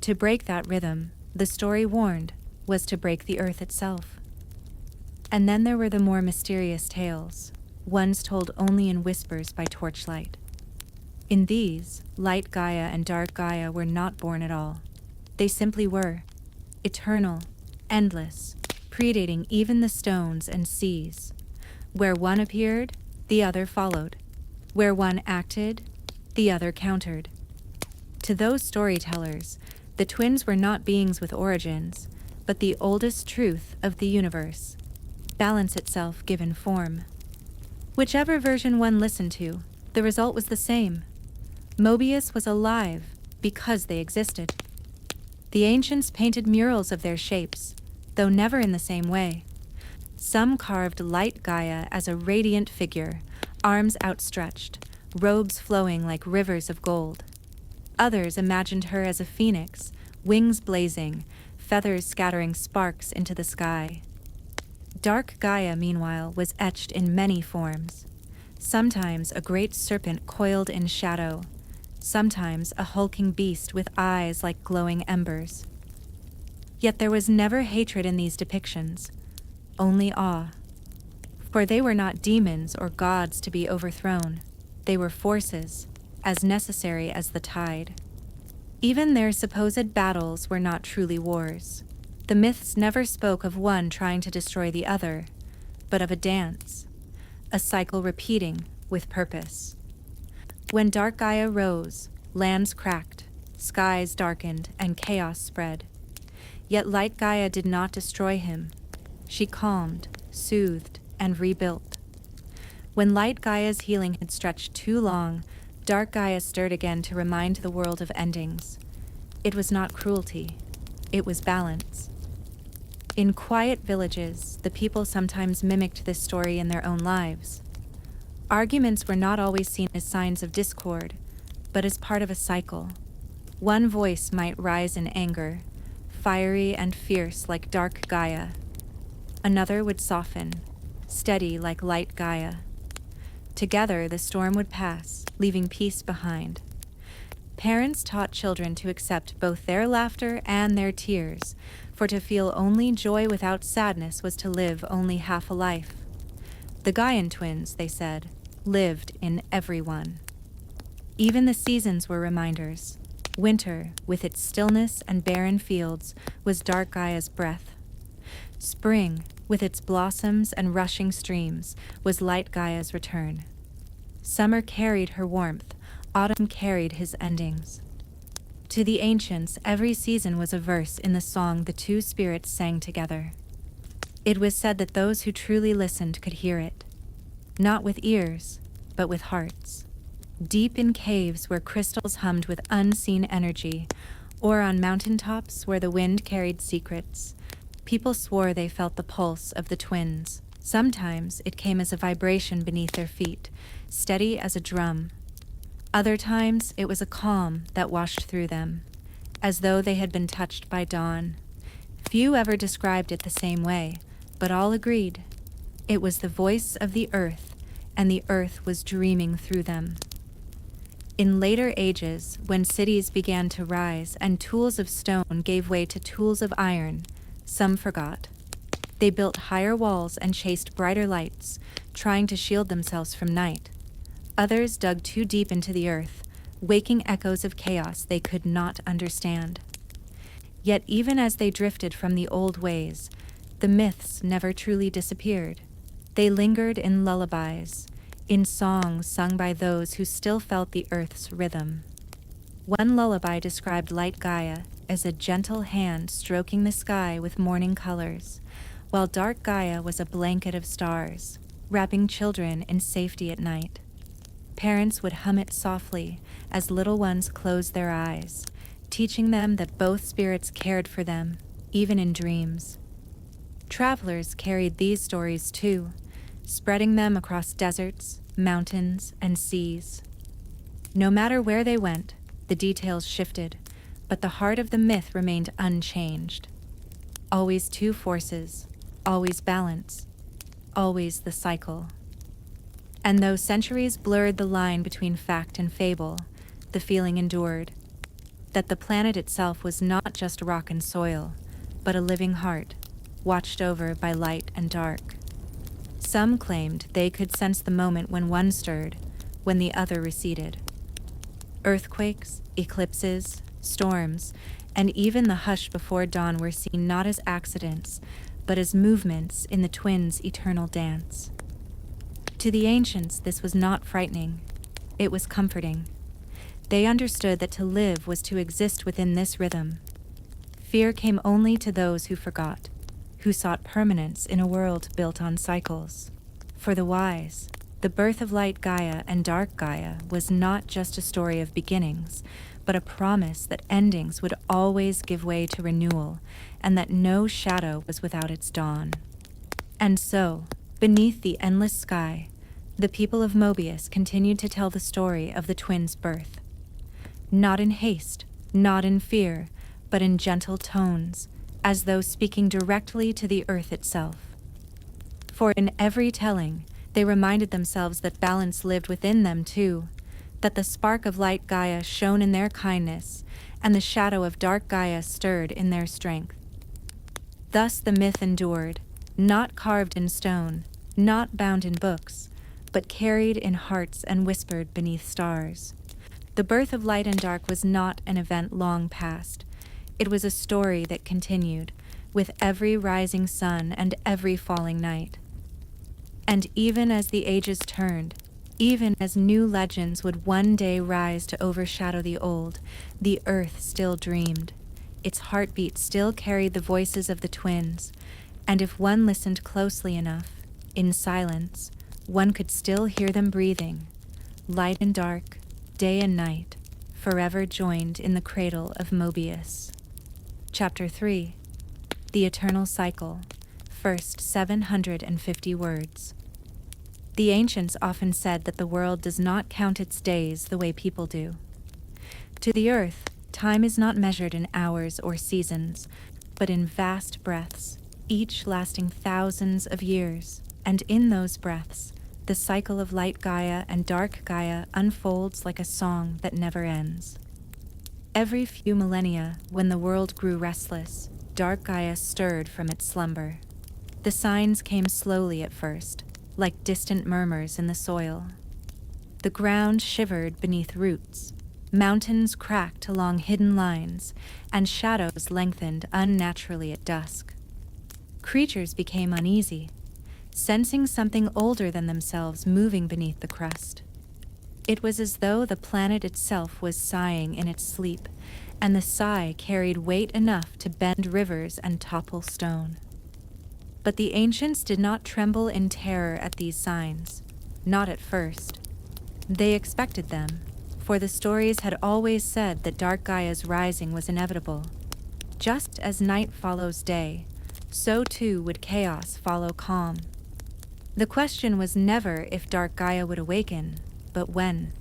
To break that rhythm, the story warned, was to break the earth itself. And then there were the more mysterious tales, ones told only in whispers by torchlight. In these, Light Gaia and Dark Gaia were not born at all. They simply were, eternal, endless, predating even the stones and seas. Where one appeared, the other followed. Where one acted, the other countered. To those storytellers, the twins were not beings with origins, but the oldest truth of the universe, balance itself given form. Whichever version one listened to, the result was the same. Mobius was alive because they existed. The ancients painted murals of their shapes, though never in the same way. Some carved Light Gaia as a radiant figure, arms outstretched, robes flowing like rivers of gold. Others imagined her as a phoenix, wings blazing, feathers scattering sparks into the sky. Dark Gaia, meanwhile, was etched in many forms. Sometimes a great serpent coiled in shadow, sometimes a hulking beast with eyes like glowing embers. Yet there was never hatred in these depictions, only awe. For they were not demons or gods to be overthrown. They were forces, as necessary as the tide. Even their supposed battles were not truly wars. The myths never spoke of one trying to destroy the other, but of a dance, a cycle repeating with purpose. When Dark Gaia rose, lands cracked, skies darkened, and chaos spread. Yet Light Gaia did not destroy him. She calmed, soothed, and rebuilt. When Light Gaia's healing had stretched too long, Dark Gaia stirred again to remind the world of endings. It was not cruelty. It was balance. In quiet villages, the people sometimes mimicked this story in their own lives. Arguments were not always seen as signs of discord, but as part of a cycle. One voice might rise in anger, fiery and fierce like Dark Gaia. Another would soften, steady like Light Gaia. Together, the storm would pass, leaving peace behind. Parents taught children to accept both their laughter and their tears, for to feel only joy without sadness was to live only half a life. The Gaian twins, they said, lived in everyone. Even the seasons were reminders. Winter, with its stillness and barren fields, was Dark Gaia's breath. Spring, with its blossoms and rushing streams, was Light Gaia's return. Summer carried her warmth, autumn carried his endings. To the ancients, every season was a verse in the song the two spirits sang together. It was said that those who truly listened could hear it, not with ears, but with hearts. Deep in caves where crystals hummed with unseen energy, or on mountaintops where the wind carried secrets, people swore they felt the pulse of the twins. Sometimes it came as a vibration beneath their feet, steady as a drum. Other times it was a calm that washed through them, as though they had been touched by dawn. Few ever described it the same way, but all agreed. It was the voice of the earth, and the earth was dreaming through them. In later ages, when cities began to rise and tools of stone gave way to tools of iron, some forgot. They built higher walls and chased brighter lights, trying to shield themselves from night. Others dug too deep into the earth, waking echoes of chaos they could not understand. Yet even as they drifted from the old ways, the myths never truly disappeared. They lingered in lullabies, in songs sung by those who still felt the earth's rhythm. One lullaby described Light Gaia as a gentle hand stroking the sky with morning colors, while Dark Gaia was a blanket of stars, wrapping children in safety at night. Parents would hum it softly as little ones closed their eyes, teaching them that both spirits cared for them, even in dreams. Travelers carried these stories too, spreading them across deserts, mountains, and seas. No matter where they went, the details shifted, but the heart of the myth remained unchanged. Always two forces, always balance, always the cycle. And though centuries blurred the line between fact and fable, the feeling endured, that the planet itself was not just rock and soil, but a living heart, watched over by light and dark. Some claimed they could sense the moment when one stirred, when the other receded. Earthquakes, eclipses, storms, and even the hush before dawn were seen not as accidents, but as movements in the twins' eternal dance. To the ancients, this was not frightening. It was comforting. They understood that to live was to exist within this rhythm. Fear came only to those who forgot, who sought permanence in a world built on cycles. For the wise, the birth of Light Gaia and Dark Gaia was not just a story of beginnings, but a promise that endings would always give way to renewal, and that no shadow was without its dawn. And so, beneath the endless sky, the people of Mobius continued to tell the story of the twins' birth. Not in haste, not in fear, but in gentle tones, as though speaking directly to the earth itself. For in every telling, they reminded themselves that balance lived within them too, that the spark of Light Gaia shone in their kindness, and the shadow of Dark Gaia stirred in their strength. Thus the myth endured, not carved in stone, not bound in books, but carried in hearts and whispered beneath stars. The birth of light and dark was not an event long past. It was a story that continued, with every rising sun and every falling night. And even as the ages turned, even as new legends would one day rise to overshadow the old, the earth still dreamed. Its heartbeat still carried the voices of the twins, and if one listened closely enough, in silence, one could still hear them breathing, light and dark, day and night, forever joined in the cradle of Mobius. Chapter 3. The Eternal Cycle. First 750 words. The ancients often said that the world does not count its days the way people do. To the earth, time is not measured in hours or seasons, but in vast breaths, each lasting thousands of years, and in those breaths, the cycle of Light Gaia and Dark Gaia unfolds like a song that never ends. Every few millennia, when the world grew restless, Dark Gaia stirred from its slumber. The signs came slowly at first, like distant murmurs in the soil. The ground shivered beneath roots, mountains cracked along hidden lines, and shadows lengthened unnaturally at dusk. Creatures became uneasy, sensing something older than themselves moving beneath the crust. It was as though the planet itself was sighing in its sleep, and the sigh carried weight enough to bend rivers and topple stone. But the ancients did not tremble in terror at these signs, not at first. They expected them, for the stories had always said that Dark Gaia's rising was inevitable. Just as night follows day, so too would chaos follow calm. The question was never if Dark Gaia would awaken, but when.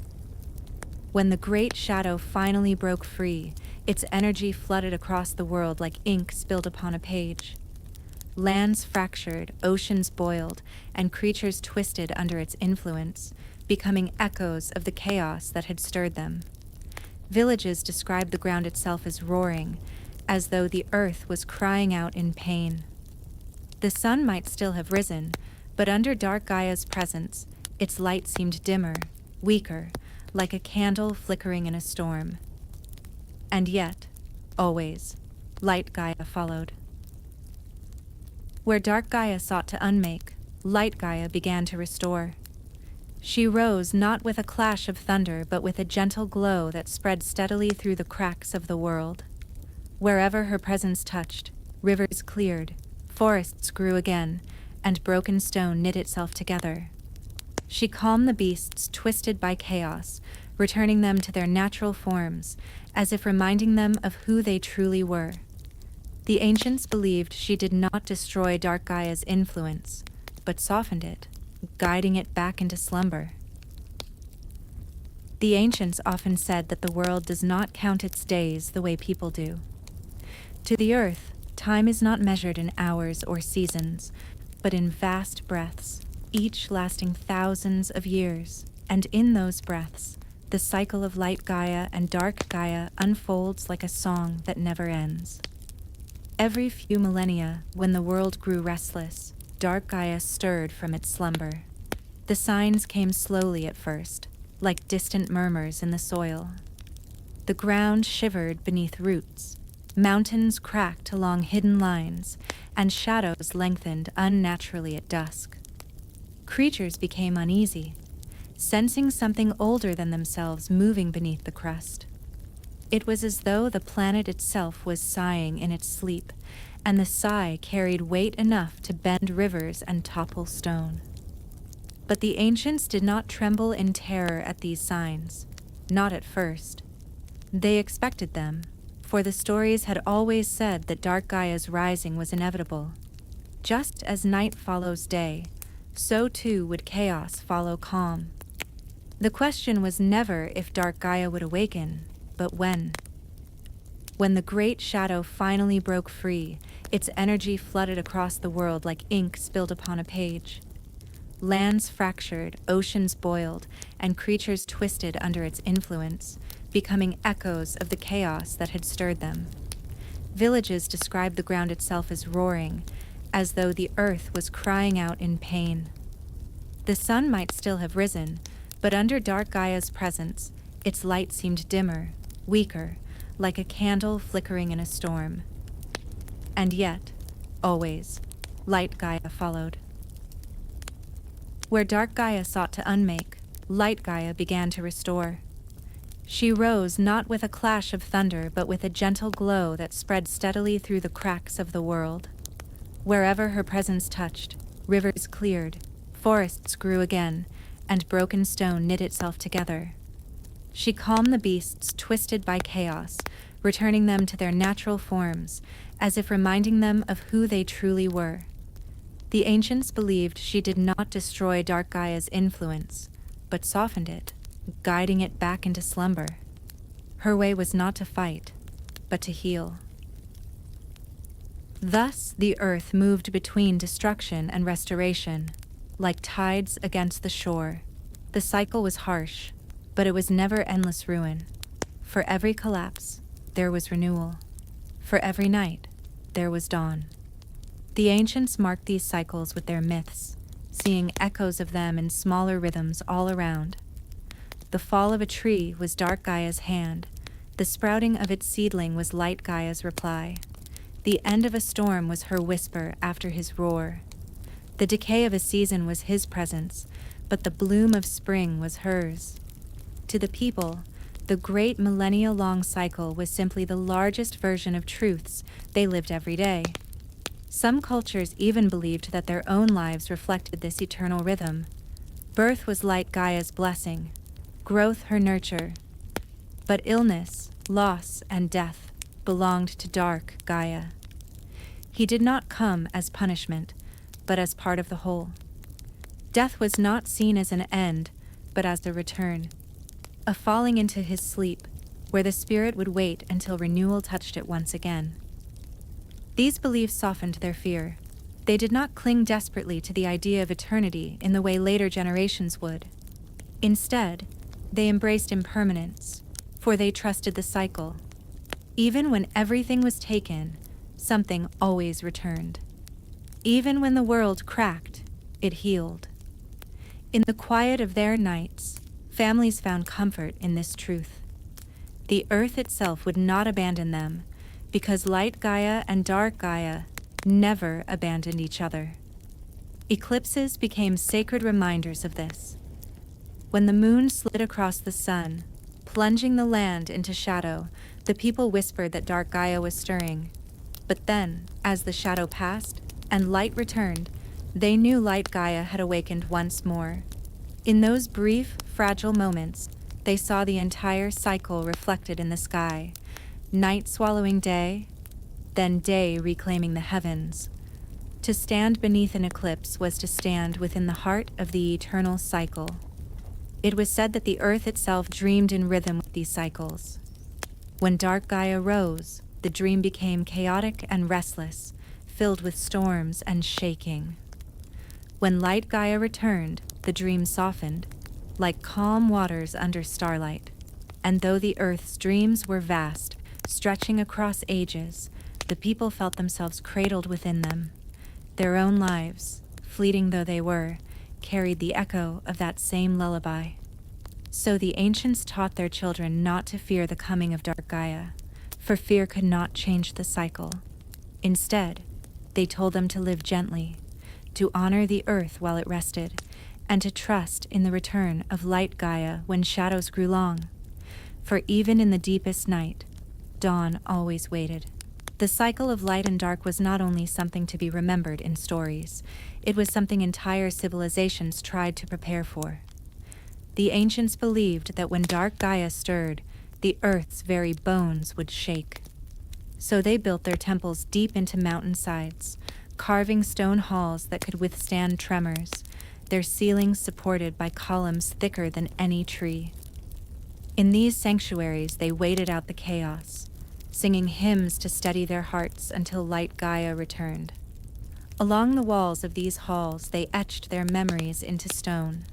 When the great shadow finally broke free, its energy flooded across the world like ink spilled upon a page. Lands fractured, oceans boiled, and creatures twisted under its influence, becoming echoes of the chaos that had stirred them. Villages described the ground itself as roaring, as though the earth was crying out in pain. The sun might still have risen, but under Dark Gaia's presence, its light seemed dimmer, weaker, like a candle flickering in a storm. And yet, always, Light Gaia followed. Where Dark Gaia sought to unmake, Light Gaia began to restore. She rose not with a clash of thunder, but with a gentle glow that spread steadily through the cracks of the world. Wherever her presence touched, rivers cleared, forests grew again, and broken stone knit itself together. She calmed the beasts twisted by chaos, returning them to their natural forms, as if reminding them of who they truly were. The ancients believed she did not destroy Dark Gaia's influence, but softened it, guiding it back into slumber. The ancients often said that the world does not count its days the way people do. To the earth, time is not measured in hours or seasons, but in vast breaths, each lasting thousands of years, and in those breaths, the cycle of Light Gaia and Dark Gaia unfolds like a song that never ends. Every few millennia, when the world grew restless, Dark Gaia stirred from its slumber. The signs came slowly at first, like distant murmurs in the soil. The ground shivered beneath roots, mountains cracked along hidden lines, and shadows lengthened unnaturally at dusk. Creatures became uneasy, sensing something older than themselves moving beneath the crust. It was as though the planet itself was sighing in its sleep, and the sigh carried weight enough to bend rivers and topple stone. But the ancients did not tremble in terror at these signs, not at first. They expected them, for the stories had always said that Dark Gaia's rising was inevitable. Just as night follows day, so too would chaos follow calm. The question was never if Dark Gaia would awaken, but when. When the great shadow finally broke free, its energy flooded across the world like ink spilled upon a page. Lands fractured, oceans boiled, and creatures twisted under its influence, becoming echoes of the chaos that had stirred them. Villages described the ground itself as roaring, as though the earth was crying out in pain. The sun might still have risen, but under Dark Gaia's presence, its light seemed dimmer, weaker, like a candle flickering in a storm. And yet, always, Light Gaia followed. Where Dark Gaia sought to unmake, Light Gaia began to restore. She rose not with a clash of thunder, but with a gentle glow that spread steadily through the cracks of the world. Wherever her presence touched, rivers cleared, forests grew again, and broken stone knit itself together. She calmed the beasts twisted by chaos, returning them to their natural forms, as if reminding them of who they truly were. The ancients believed she did not destroy Dark Gaia's influence, but softened it, guiding it back into slumber. Her way was not to fight, but to heal. Thus, the earth moved between destruction and restoration, like tides against the shore. The cycle was harsh, but it was never endless ruin. For every collapse, there was renewal. For every night, there was dawn. The ancients marked these cycles with their myths, seeing echoes of them in smaller rhythms all around. The fall of a tree was Dark Gaia's hand. The sprouting of its seedling was Light Gaia's reply. The end of a storm was her whisper after his roar. The decay of a season was his presence, but the bloom of spring was hers. To the people, the great millennia-long cycle was simply the largest version of truths they lived every day. Some cultures even believed that their own lives reflected this eternal rhythm. Birth was Light Gaia's blessing, growth her nurture. But illness, loss, and death belonged to Dark Gaia. He did not come as punishment, but as part of the whole. Death was not seen as an end, but as a return, a falling into his sleep, where the spirit would wait until renewal touched it once again. These beliefs softened their fear. They did not cling desperately to the idea of eternity in the way later generations would. Instead, they embraced impermanence, for they trusted the cycle. Even when everything was taken, something always returned. Even when the world cracked, it healed. In the quiet of their nights, families found comfort in this truth. The earth itself would not abandon them, because Light Gaia and Dark Gaia never abandoned each other. Eclipses became sacred reminders of this. When the moon slid across the sun, plunging the land into shadow, the people whispered that Dark Gaia was stirring. But then, as the shadow passed and light returned, they knew Light Gaia had awakened once more. In those brief, fragile moments, they saw the entire cycle reflected in the sky, night swallowing day, then day reclaiming the heavens. To stand beneath an eclipse was to stand within the heart of the eternal cycle. It was said that the earth itself dreamed in rhythm with these cycles. When Dark Gaia rose, the dream became chaotic and restless, filled with storms and shaking. When Light Gaia returned, the dream softened, like calm waters under starlight. And though the earth's dreams were vast, stretching across ages, the people felt themselves cradled within them. Their own lives, fleeting though they were, carried the echo of that same lullaby. So the ancients taught their children not to fear the coming of Dark Gaia, for fear could not change the cycle. Instead, they told them to live gently, to honor the earth while it rested, and to trust in the return of Light Gaia when shadows grew long. For even in the deepest night, dawn always waited. The cycle of light and dark was not only something to be remembered in stories, it was something entire civilizations tried to prepare for. The ancients believed that when Dark Gaia stirred, the earth's very bones would shake. So they built their temples deep into mountainsides, carving stone halls that could withstand tremors, their ceilings supported by columns thicker than any tree. In these sanctuaries, they waited out the chaos, singing hymns to steady their hearts until Light Gaia returned. Along the walls of these halls, they etched their memories into stone.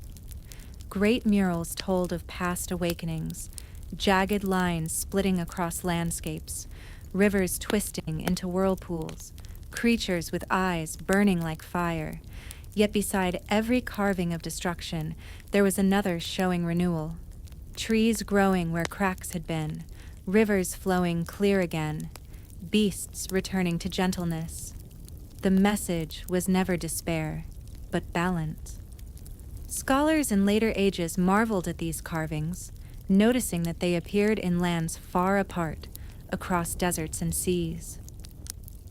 Great murals told of past awakenings, jagged lines splitting across landscapes, rivers twisting into whirlpools, creatures with eyes burning like fire. Yet beside every carving of destruction, there was another showing renewal. Trees growing where cracks had been, rivers flowing clear again, beasts returning to gentleness. The message was never despair, but balance. Scholars in later ages marveled at these carvings, noticing that they appeared in lands far apart, across deserts and seas.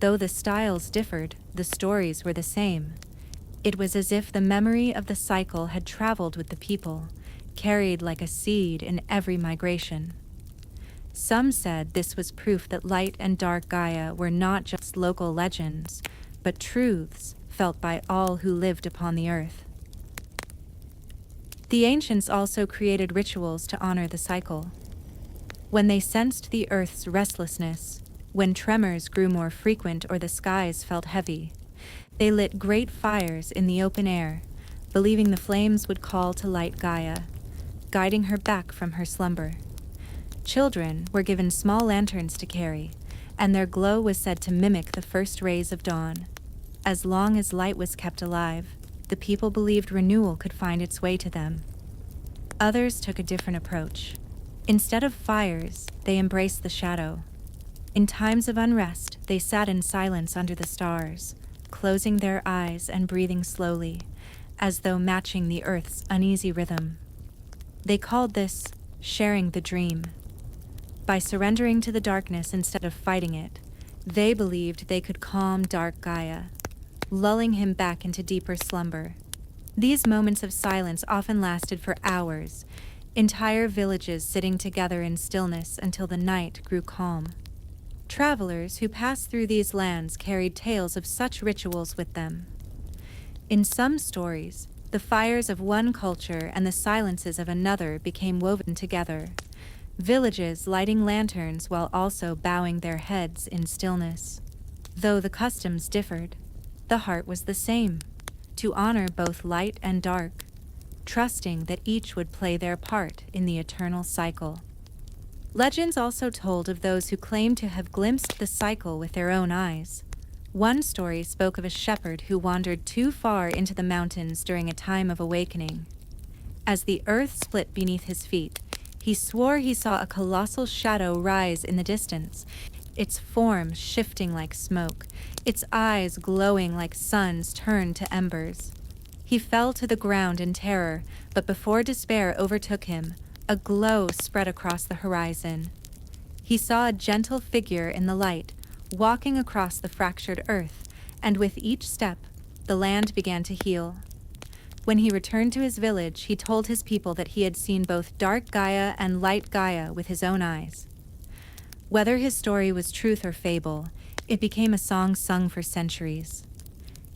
Though the styles differed, the stories were the same. It was as if the memory of the cycle had traveled with the people, carried like a seed in every migration. Some said this was proof that Light and Dark Gaia were not just local legends, but truths felt by all who lived upon the earth. The ancients also created rituals to honor the cycle. When they sensed the earth's restlessness, when tremors grew more frequent or the skies felt heavy, they lit great fires in the open air, believing the flames would call to Light Gaia, guiding her back from her slumber. Children were given small lanterns to carry, and their glow was said to mimic the first rays of dawn. As long as light was kept alive, the people believed renewal could find its way to them. Others took a different approach. Instead of fires, they embraced the shadow. In times of unrest, they sat in silence under the stars, closing their eyes and breathing slowly, as though matching the earth's uneasy rhythm. They called this sharing the dream. By surrendering to the darkness instead of fighting it, they believed they could calm Dark Gaia, lulling him back into deeper slumber. These moments of silence often lasted for hours, entire villages sitting together in stillness until the night grew calm. Travelers who passed through these lands carried tales of such rituals with them. In some stories, the fires of one culture and the silences of another became woven together, villages lighting lanterns while also bowing their heads in stillness. Though the customs differed, the heart was the same, to honor both light and dark, trusting that each would play their part in the eternal cycle. Legends also told of those who claimed to have glimpsed the cycle with their own eyes. One story spoke of a shepherd who wandered too far into the mountains during a time of awakening. As the earth split beneath his feet, he swore he saw a colossal shadow rise in the distance, its form shifting like smoke, its eyes glowing like suns turned to embers. He fell to the ground in terror, but before despair overtook him, a glow spread across the horizon. He saw a gentle figure in the light, walking across the fractured earth, and with each step, the land began to heal. When he returned to his village, he told his people that he had seen both Dark Gaia and Light Gaia with his own eyes. Whether his story was truth or fable, it became a song sung for centuries.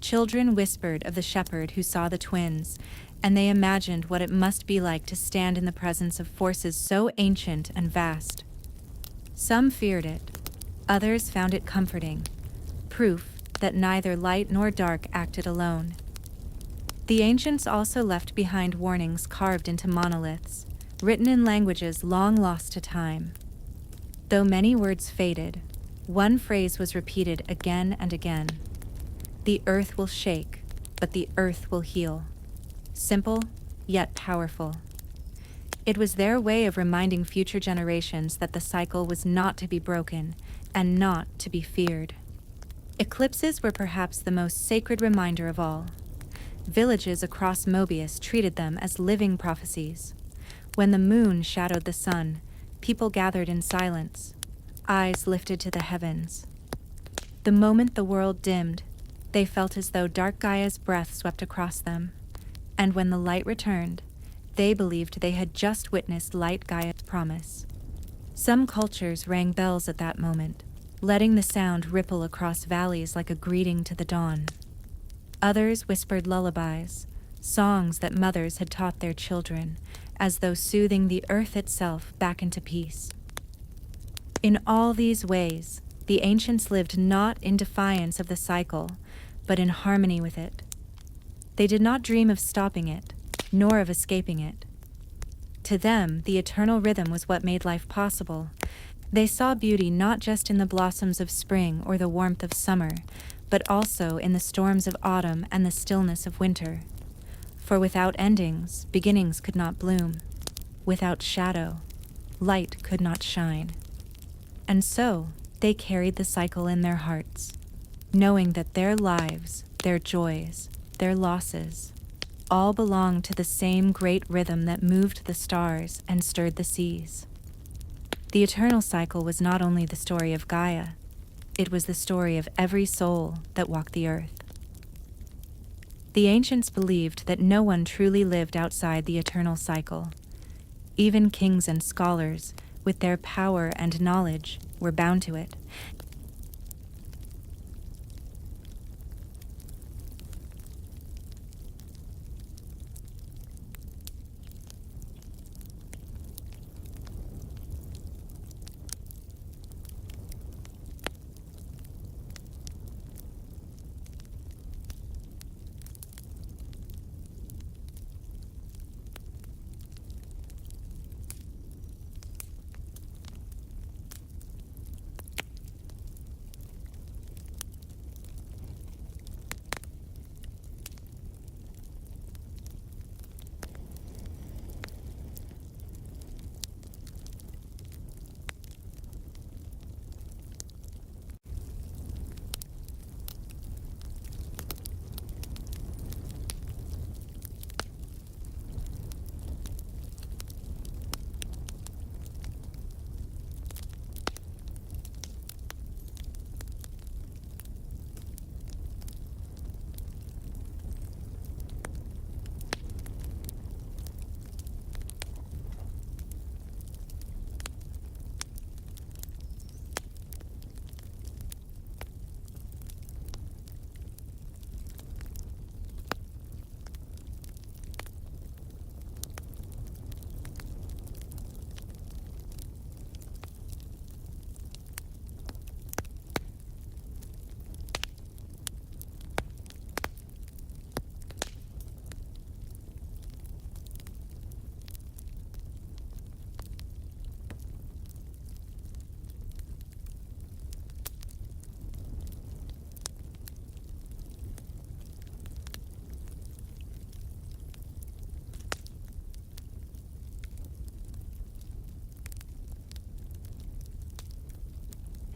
Children whispered of the shepherd who saw the twins, and they imagined what it must be like to stand in the presence of forces so ancient and vast. Some feared it, others found it comforting, proof that neither light nor dark acted alone. The ancients also left behind warnings carved into monoliths, written in languages long lost to time. Though many words faded, one phrase was repeated again and again. The earth will shake, but the earth will heal. Simple, yet powerful. It was their way of reminding future generations that the cycle was not to be broken and not to be feared. Eclipses were perhaps the most sacred reminder of all. Villages across Mobius treated them as living prophecies. When the moon shadowed the sun, people gathered in silence, eyes lifted to the heavens. The moment the world dimmed, they felt as though Dark Gaia's breath swept across them, and when the light returned, they believed they had just witnessed Light Gaia's promise. Some cultures rang bells at that moment, letting the sound ripple across valleys like a greeting to the dawn. Others whispered lullabies, songs that mothers had taught their children, as though soothing the earth itself back into peace. In all these ways, the ancients lived not in defiance of the cycle, but in harmony with it. They did not dream of stopping it, nor of escaping it. To them, the eternal rhythm was what made life possible. They saw beauty not just in the blossoms of spring or the warmth of summer, but also in the storms of autumn and the stillness of winter. For without endings, beginnings could not bloom. Without shadow, light could not shine. And so, they carried the cycle in their hearts, knowing that their lives, their joys, their losses, all belonged to the same great rhythm that moved the stars and stirred the seas. The eternal cycle was not only the story of Gaia, it was the story of every soul that walked the earth. The ancients believed that no one truly lived outside the eternal cycle. Even kings and scholars, with their power and knowledge, were bound to it.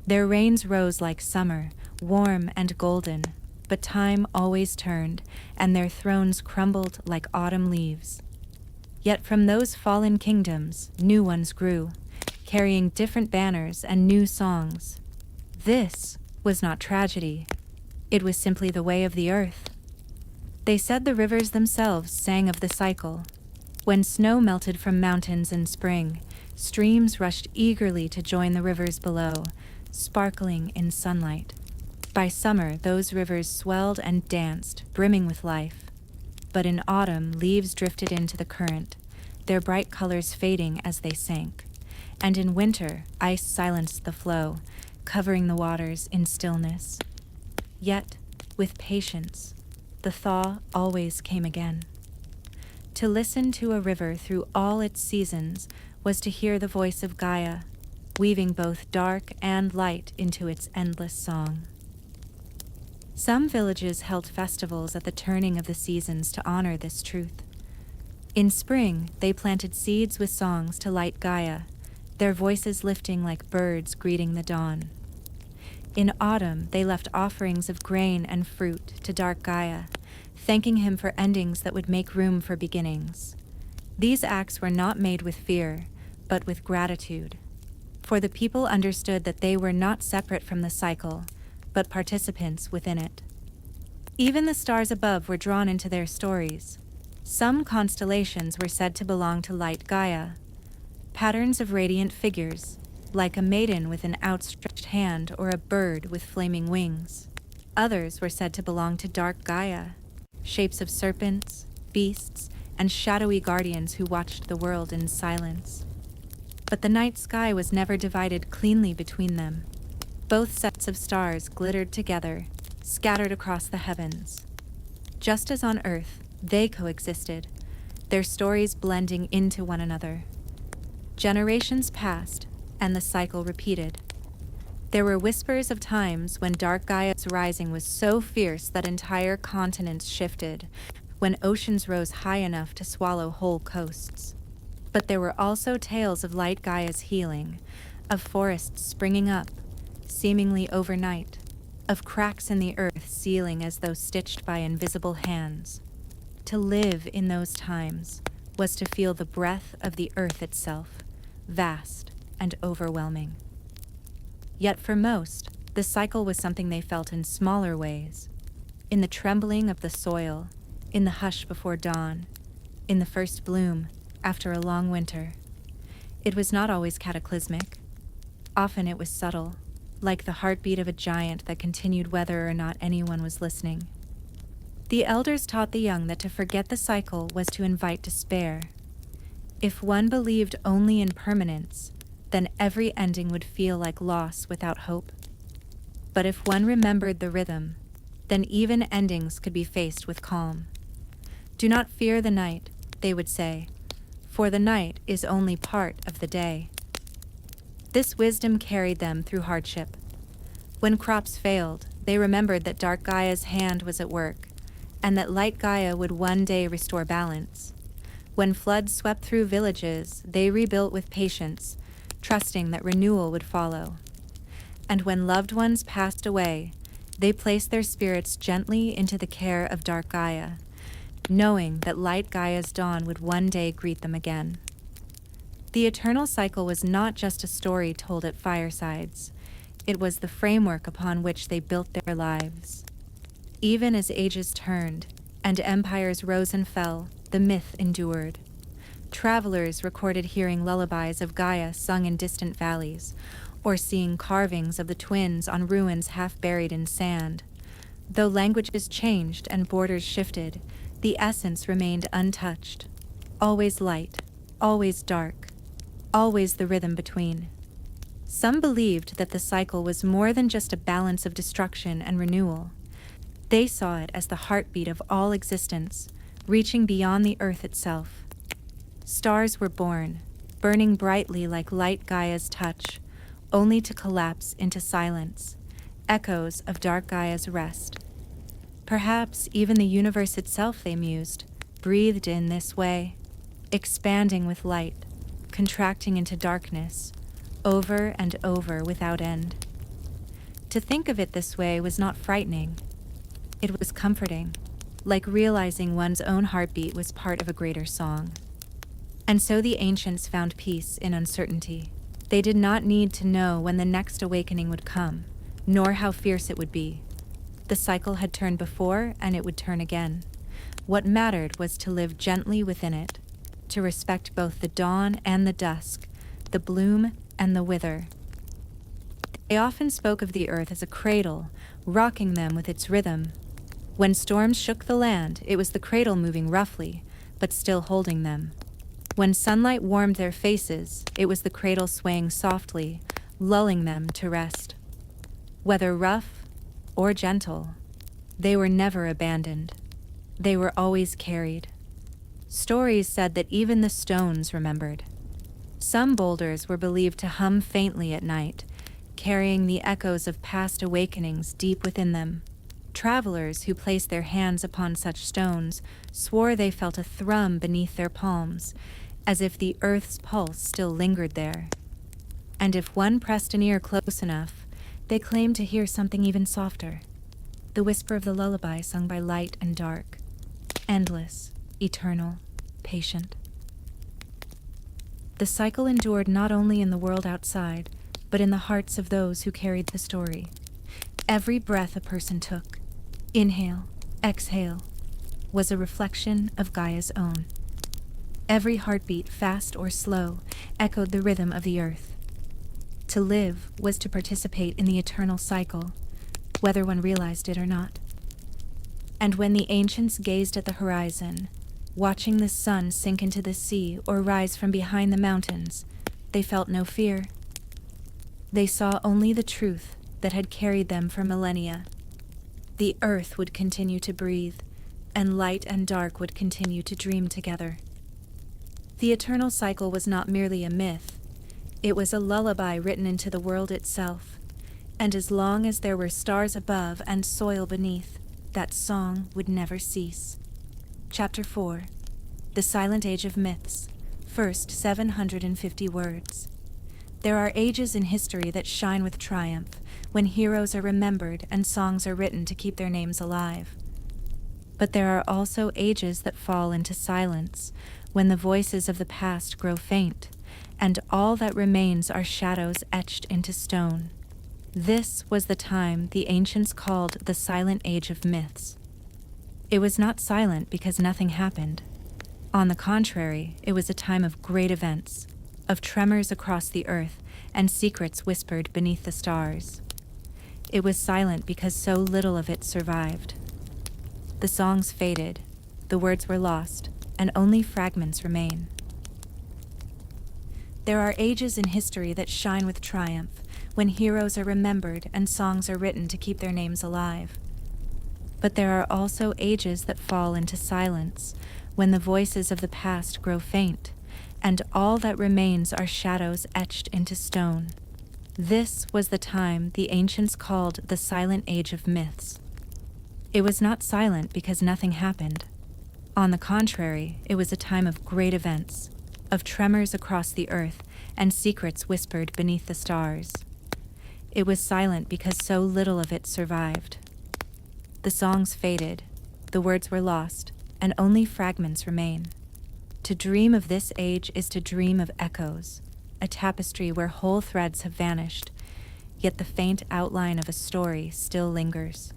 Their reigns rose like summer, warm and golden, but time always turned, and their thrones crumbled like autumn leaves. Yet from those fallen kingdoms, new ones grew, carrying different banners and new songs. This was not tragedy. It was simply the way of the earth. They said the rivers themselves sang of the cycle. When snow melted from mountains in spring, streams rushed eagerly to join the rivers below, sparkling in sunlight. By summer, those rivers swelled and danced, brimming with life. But in autumn, leaves drifted into the current, their bright colors fading as they sank. And in winter, ice silenced the flow, covering the waters in stillness. Yet, with patience, the thaw always came again. To listen to a river through all its seasons was to hear the voice of Gaia, weaving both dark and light into its endless song. Some villages held festivals at the turning of the seasons to honor this truth. In spring, they planted seeds with songs to light Gaia, their voices lifting like birds greeting the dawn. In autumn, they left offerings of grain and fruit to Dark Gaia, thanking him for endings that would make room for beginnings. These acts were not made with fear, but with gratitude, for the people understood that they were not separate from the cycle, but participants within it. Even the stars above were drawn into their stories. Some constellations were said to belong to Light Gaia, patterns of radiant figures, like a maiden with an outstretched hand or a bird with flaming wings. Others were said to belong to Dark Gaia, shapes of serpents, beasts, and shadowy guardians who watched the world in silence. But the night sky was never divided cleanly between them. Both sets of stars glittered together, scattered across the heavens. Just as on Earth, they coexisted, their stories blending into one another. Generations passed, and the cycle repeated. There were whispers of times when Dark Gaia's rising was so fierce that entire continents shifted, when oceans rose high enough to swallow whole coasts. But there were also tales of Light Gaia's healing, of forests springing up, seemingly overnight, of cracks in the earth sealing as though stitched by invisible hands. To live in those times was to feel the breath of the earth itself, vast and overwhelming. Yet for most, the cycle was something they felt in smaller ways, in the trembling of the soil, in the hush before dawn, in the first bloom after a long winter. It was not always cataclysmic. Often it was subtle, like the heartbeat of a giant that continued whether or not anyone was listening. The elders taught the young that to forget the cycle was to invite despair. If one believed only in permanence, then every ending would feel like loss without hope. But if one remembered the rhythm, then even endings could be faced with calm. Do not fear the night, they would say, for the night is only part of the day. This wisdom carried them through hardship. When crops failed, they remembered that Dark Gaia's hand was at work, and that Light Gaia would one day restore balance. When floods swept through villages, they rebuilt with patience, trusting that renewal would follow. And when loved ones passed away, they placed their spirits gently into the care of Dark Gaia, knowing that Light Gaia's dawn would one day greet them again. The eternal cycle was not just a story told at firesides. It was the framework upon which they built their lives. Even as ages turned, and empires rose and fell, the myth endured. Travelers recorded hearing lullabies of Gaia sung in distant valleys, or seeing carvings of the twins on ruins half buried in sand. Though languages changed and borders shifted, the essence remained untouched. Always light, always dark, always the rhythm between. Some believed that the cycle was more than just a balance of destruction and renewal. They saw it as the heartbeat of all existence, reaching beyond the earth itself. Stars were born, burning brightly like Light Gaia's touch, only to collapse into silence, echoes of Dark Gaia's rest. Perhaps even the universe itself, they mused, breathed in this way, expanding with light, contracting into darkness, over and over without end. To think of it this way was not frightening. It was comforting, like realizing one's own heartbeat was part of a greater song. And so the ancients found peace in uncertainty. They did not need to know when the next awakening would come, nor how fierce it would be. The cycle had turned before, and it would turn again. What mattered was to live gently within it, to respect both the dawn and the dusk, the bloom and the wither. They often spoke of the earth as a cradle, rocking them with its rhythm. When storms shook the land, it was the cradle moving roughly, but still holding them. When sunlight warmed their faces, it was the cradle swaying softly, lulling them to rest. Whether rough or gentle, they were never abandoned. They were always carried. Stories said that even the stones remembered. Some boulders were believed to hum faintly at night, carrying the echoes of past awakenings deep within them. Travelers who placed their hands upon such stones swore they felt a thrum beneath their palms, as if the earth's pulse still lingered there. And if one pressed an ear close enough, they claimed to hear something even softer, the whisper of the lullaby sung by light and dark, endless, eternal, patient. The cycle endured not only in the world outside, but in the hearts of those who carried the story. Every breath a person took, inhale, exhale, was a reflection of Gaia's own. Every heartbeat, fast or slow, echoed the rhythm of the earth. To live was to participate in the eternal cycle, whether one realized it or not. And when the ancients gazed at the horizon, watching the sun sink into the sea or rise from behind the mountains, they felt no fear. They saw only the truth that had carried them for millennia. The earth would continue to breathe, and light and dark would continue to dream together. The eternal cycle was not merely a myth. It was a lullaby written into the world itself, and as long as there were stars above and soil beneath, that song would never cease. Chapter 4. The Silent Age of Myths. First 750 words. There are ages in history that shine with triumph, when heroes are remembered and songs are written to keep their names alive. But there are also ages that fall into silence, when the voices of the past grow faint, and all that remains are shadows etched into stone. This was the time the ancients called the Silent Age of Myths. It was not silent because nothing happened. On the contrary, it was a time of great events, of tremors across the earth and secrets whispered beneath the stars. It was silent because so little of it survived. The songs faded, the words were lost, and only fragments remain. There are ages in history that shine with triumph, when heroes are remembered and songs are written to keep their names alive. But there are also ages that fall into silence, when the voices of the past grow faint, and all that remains are shadows etched into stone. This was the time the ancients called the Silent Age of Myths. It was not silent because nothing happened. On the contrary, it was a time of great events, of tremors across the earth and secrets whispered beneath the stars. It was silent because so little of it survived. The songs faded, the words were lost, and only fragments remain. To dream of this age is to dream of echoes, a tapestry where whole threads have vanished, yet the faint outline of a story still lingers.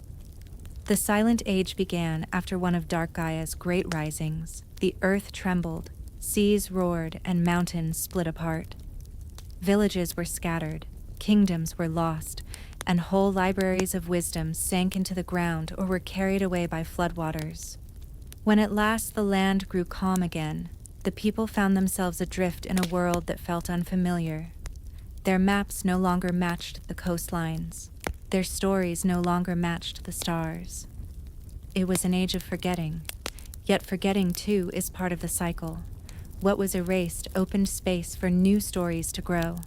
The Silent Age began after one of Dark Gaia's great risings. The earth trembled, seas roared, and mountains split apart. Villages were scattered, kingdoms were lost, and whole libraries of wisdom sank into the ground or were carried away by floodwaters. When at last the land grew calm again, the people found themselves adrift in a world that felt unfamiliar. Their maps no longer matched the coastlines. Their stories no longer matched the stars. It was an age of forgetting, yet forgetting too is part of the cycle. What was erased opened space for new stories to grow.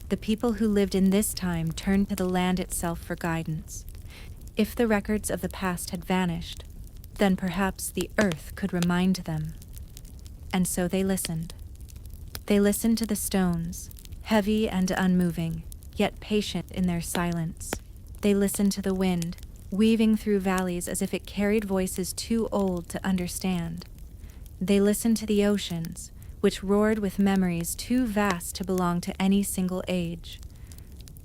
The people who lived in this time turned to the land itself for guidance. If the records of the past had vanished, then perhaps the earth could remind them. And so they listened. They listened to the stones, heavy and unmoving, yet patient in their silence. They listened to the wind, weaving through valleys as if it carried voices too old to understand. They listened to the oceans, which roared with memories too vast to belong to any single age.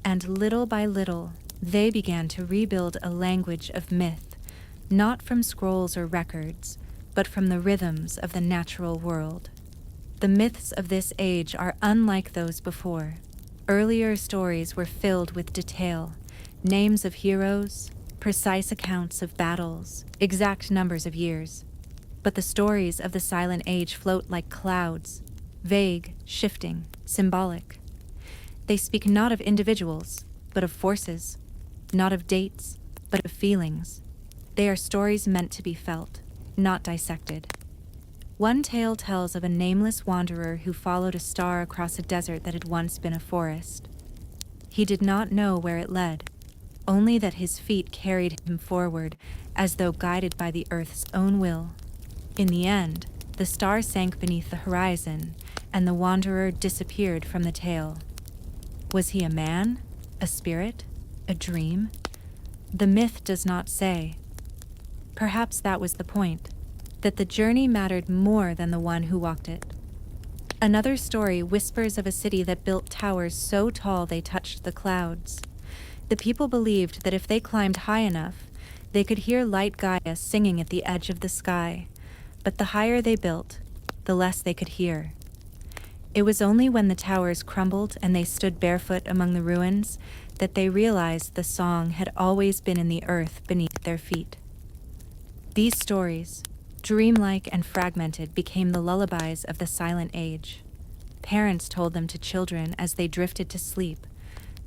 And little by little, they began to rebuild a language of myth, not from scrolls or records, but from the rhythms of the natural world. The myths of this age are unlike those before. Earlier stories were filled with detail, names of heroes, precise accounts of battles, exact numbers of years. But the stories of the Silent Age float like clouds, vague, shifting, symbolic. They speak not of individuals, but of forces, not of dates, but of feelings. They are stories meant to be felt, not dissected. One tale tells of a nameless wanderer who followed a star across a desert that had once been a forest. He did not know where it led, only that his feet carried him forward as though guided by the earth's own will. In the end, the star sank beneath the horizon, and the wanderer disappeared from the tale. Was he a man, a spirit, a dream? The myth does not say. Perhaps that was the point, that the journey mattered more than the one who walked it. Another story whispers of a city that built towers so tall they touched the clouds. The people believed that if they climbed high enough, they could hear Light Gaia singing at the edge of the sky, but the higher they built, the less they could hear. It was only when the towers crumbled and they stood barefoot among the ruins that they realized the song had always been in the earth beneath their feet. These stories, dreamlike and fragmented, became the lullabies of the Silent Age. Parents told them to children as they drifted to sleep,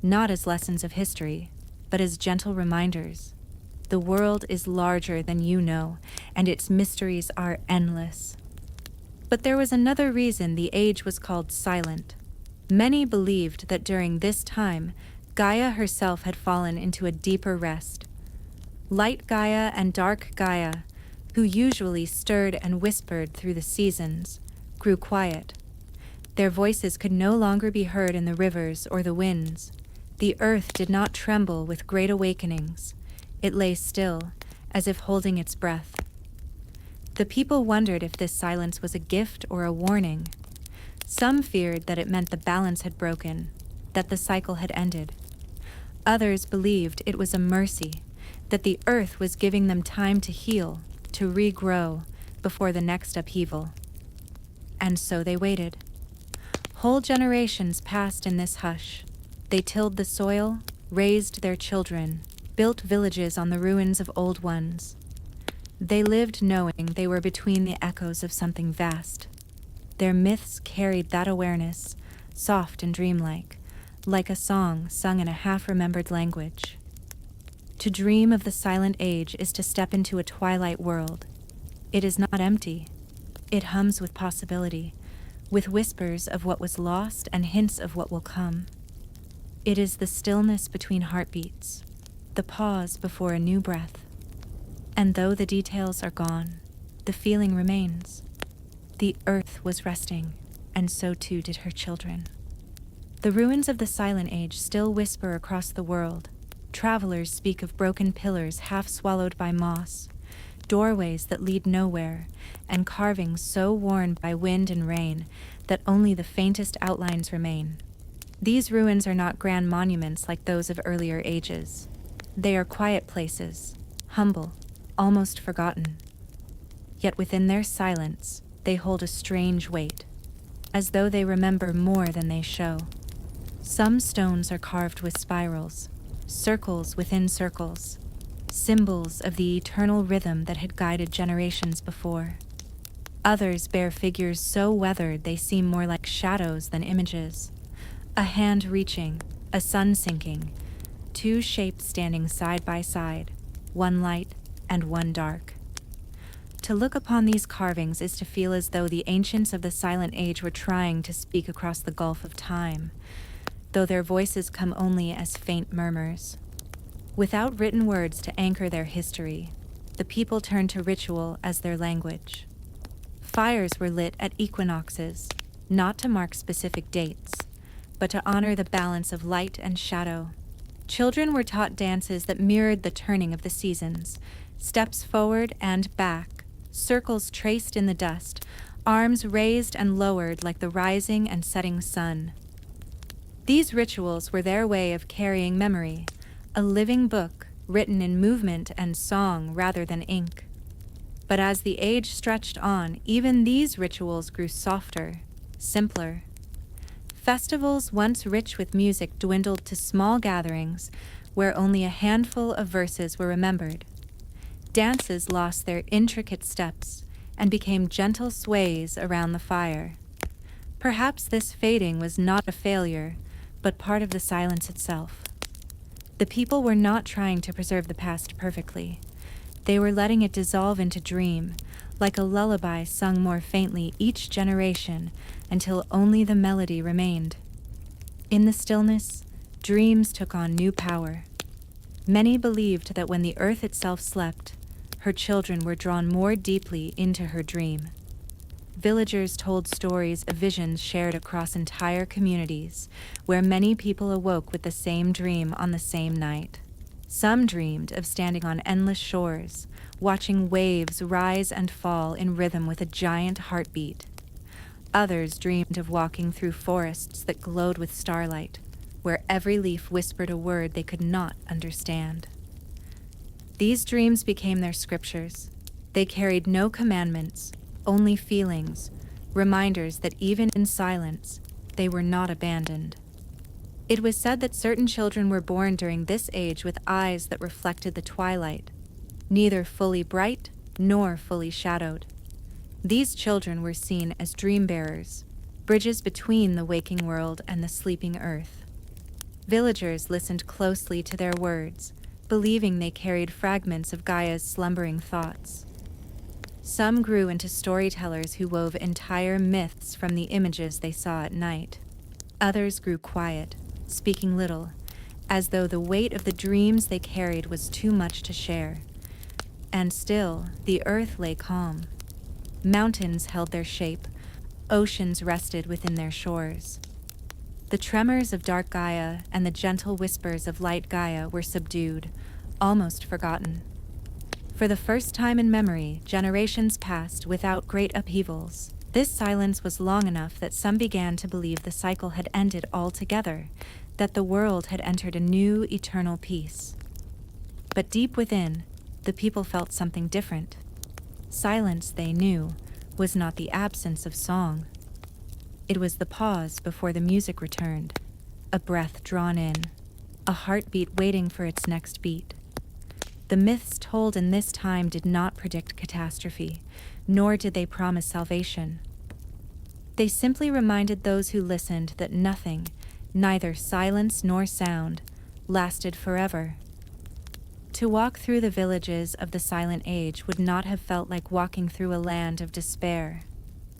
not as lessons of history, but as gentle reminders. The world is larger than you know, and its mysteries are endless. But there was another reason the age was called silent. Many believed that during this time, Gaia herself had fallen into a deeper rest. Light Gaia and Dark Gaia, who usually stirred and whispered through the seasons, grew quiet. Their voices could no longer be heard in the rivers or the winds. The earth did not tremble with great awakenings. It lay still, as if holding its breath. The people wondered if this silence was a gift or a warning. Some feared that it meant the balance had broken, that the cycle had ended. Others believed it was a mercy, that the earth was giving them time to heal, to regrow, before the next upheaval. And so they waited. Whole generations passed in this hush. They tilled the soil, raised their children, built villages on the ruins of old ones. They lived knowing they were between the echoes of something vast. Their myths carried that awareness, soft and dreamlike, like a song sung in a half-remembered language. To dream of the Silent Age is to step into a twilight world. It is not empty. It hums with possibility, with whispers of what was lost and hints of what will come. It is the stillness between heartbeats, the pause before a new breath. And though the details are gone, the feeling remains. The earth was resting, and so too did her children. The ruins of the Silent Age still whisper across the world. Travelers speak of broken pillars half swallowed by moss, doorways that lead nowhere, and carvings so worn by wind and rain that only the faintest outlines remain. These ruins are not grand monuments like those of earlier ages. They are quiet places, humble, almost forgotten. Yet within their silence, they hold a strange weight, as though they remember more than they show. Some stones are carved with spirals, circles within circles, symbols of the eternal rhythm that had guided generations before. Others bear figures so weathered they seem more like shadows than images. A hand reaching, a sun sinking, two shapes standing side by side, one light and one dark. To look upon these carvings is to feel as though the ancients of the Silent Age were trying to speak across the gulf of time, though their voices come only as faint murmurs. Without written words to anchor their history, the people turned to ritual as their language. Fires were lit at equinoxes, not to mark specific dates, but to honor the balance of light and shadow. Children were taught dances that mirrored the turning of the seasons, steps forward and back, circles traced in the dust, arms raised and lowered like the rising and setting sun. These rituals were their way of carrying memory, a living book written in movement and song rather than ink. But as the age stretched on, even these rituals grew softer, simpler. Festivals once rich with music dwindled to small gatherings where only a handful of verses were remembered. Dances lost their intricate steps and became gentle sways around the fire. Perhaps this fading was not a failure, but part of the silence itself. The people were not trying to preserve the past perfectly. They were letting it dissolve into dream, like a lullaby sung more faintly each generation until only the melody remained. In the stillness, dreams took on new power. Many believed that when the earth itself slept, her children were drawn more deeply into her dream. Villagers told stories of visions shared across entire communities, where many people awoke with the same dream on the same night. Some dreamed of standing on endless shores, watching waves rise and fall in rhythm with a giant heartbeat. Others dreamed of walking through forests that glowed with starlight, where every leaf whispered a word they could not understand. These dreams became their scriptures. They carried no commandments, only feelings, reminders that even in silence, they were not abandoned. It was said that certain children were born during this age with eyes that reflected the twilight, neither fully bright nor fully shadowed. These children were seen as dream bearers, bridges between the waking world and the sleeping earth. Villagers listened closely to their words, believing they carried fragments of Gaia's slumbering thoughts. Some grew into storytellers who wove entire myths from the images they saw at night. Others grew quiet, speaking little, as though the weight of the dreams they carried was too much to share. And still, the earth lay calm. Mountains held their shape, oceans rested within their shores. The tremors of Dark Gaia and the gentle whispers of Light Gaia were subdued, almost forgotten. For the first time in memory, generations passed without great upheavals. This silence was long enough that some began to believe the cycle had ended altogether, that the world had entered a new eternal peace. But deep within, the people felt something different. Silence, they knew, was not the absence of song. It was the pause before the music returned, a breath drawn in, a heartbeat waiting for its next beat. The myths told in this time did not predict catastrophe, nor did they promise salvation. They simply reminded those who listened that nothing, neither silence nor sound, lasted forever. To walk through the villages of the Silent Age would not have felt like walking through a land of despair.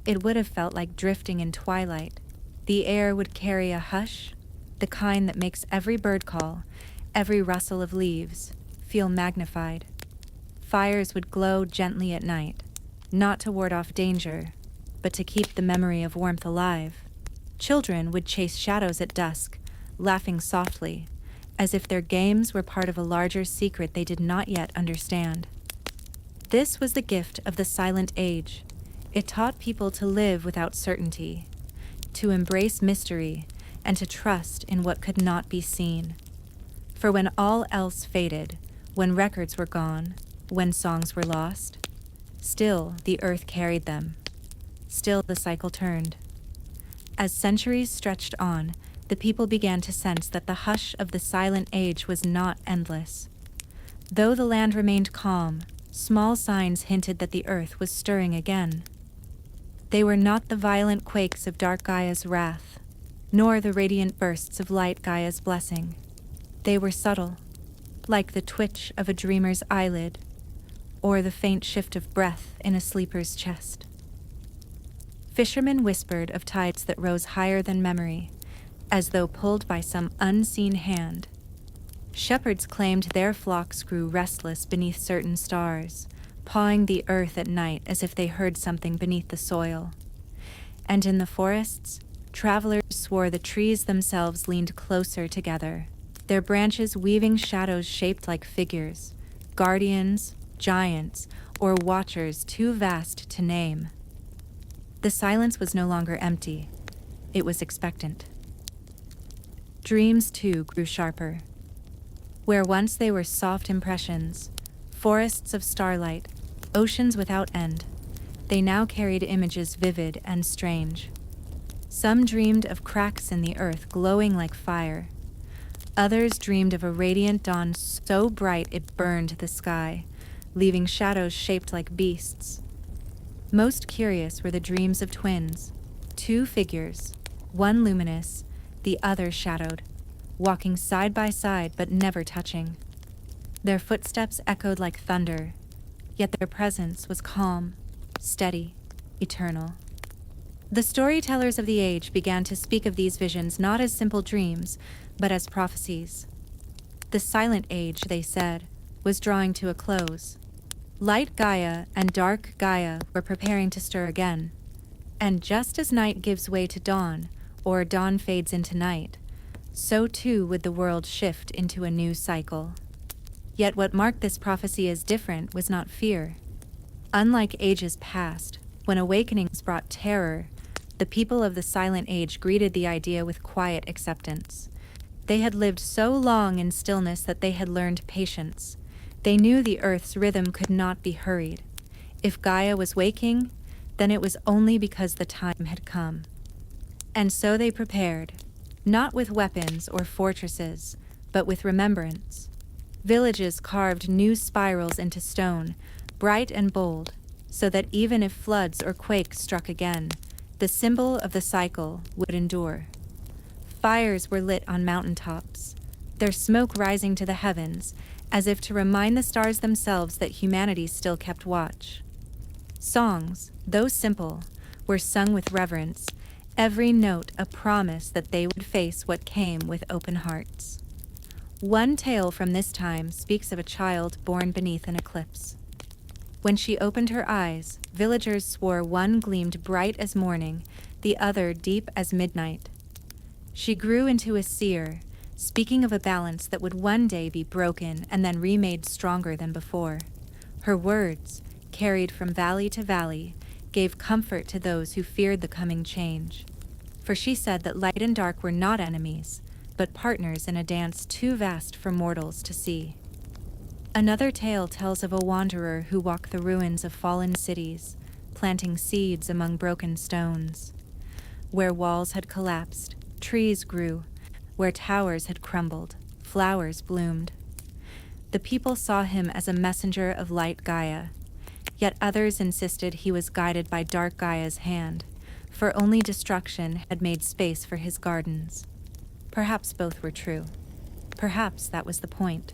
It would have felt like drifting in twilight. The air would carry a hush, the kind that makes every bird call, every rustle of leaves, feel magnified. Fires would glow gently at night, not to ward off danger, but to keep the memory of warmth alive. Children would chase shadows at dusk, laughing softly, as if their games were part of a larger secret they did not yet understand. This was the gift of the Silent Age. It taught people to live without certainty, to embrace mystery, and to trust in what could not be seen. For when all else faded, when records were gone, when songs were lost, still the earth carried them. Still the cycle turned. As centuries stretched on, the people began to sense that the hush of the Silent Age was not endless. Though the land remained calm, small signs hinted that the earth was stirring again. They were not the violent quakes of Dark Gaia's wrath, nor the radiant bursts of Light Gaia's blessing. They were subtle, like the twitch of a dreamer's eyelid, or the faint shift of breath in a sleeper's chest. Fishermen whispered of tides that rose higher than memory, as though pulled by some unseen hand. Shepherds claimed their flocks grew restless beneath certain stars, pawing the earth at night as if they heard something beneath the soil. And in the forests, travelers swore the trees themselves leaned closer together, their branches weaving shadows shaped like figures, guardians, giants, or watchers too vast to name. The silence was no longer empty. It was expectant. Dreams, too, grew sharper. Where once they were soft impressions, forests of starlight, oceans without end. They now carried images vivid and strange. Some dreamed of cracks in the earth glowing like fire. Others dreamed of a radiant dawn so bright it burned the sky, leaving shadows shaped like beasts. Most curious were the dreams of twins, two figures, one luminous, the other shadowed, walking side by side but never touching. Their footsteps echoed like thunder, yet their presence was calm, steady, eternal. The storytellers of the age began to speak of these visions not as simple dreams, but as prophecies. The Silent Age, they said, was drawing to a close. Light Gaia and Dark Gaia were preparing to stir again. And just as night gives way to dawn, or dawn fades into night, so too would the world shift into a new cycle. Yet what marked this prophecy as different was not fear. Unlike ages past, when awakenings brought terror, the people of the Silent Age greeted the idea with quiet acceptance. They had lived so long in stillness that they had learned patience. They knew the Earth's rhythm could not be hurried. If Gaia was waking, then it was only because the time had come. And so they prepared, not with weapons or fortresses, but with remembrance. Villages carved new spirals into stone, bright and bold, so that even if floods or quakes struck again, the symbol of the cycle would endure. Fires were lit on mountaintops, their smoke rising to the heavens, as if to remind the stars themselves that humanity still kept watch. Songs, though simple, were sung with reverence, every note a promise that they would face what came with open hearts. One tale from this time speaks of a child born beneath an eclipse. When she opened her eyes, villagers swore one gleamed bright as morning, the other deep as midnight. She grew into a seer, speaking of a balance that would one day be broken and then remade stronger than before. Her words, carried from valley to valley, gave comfort to those who feared the coming change. For she said that light and dark were not enemies, but partners in a dance too vast for mortals to see. Another tale tells of a wanderer who walked the ruins of fallen cities, planting seeds among broken stones. Where walls had collapsed, trees grew. Where towers had crumbled, flowers bloomed. The people saw him as a messenger of Light Gaia, yet others insisted he was guided by Dark Gaia's hand, for only destruction had made space for his gardens. Perhaps both were true. Perhaps that was the point.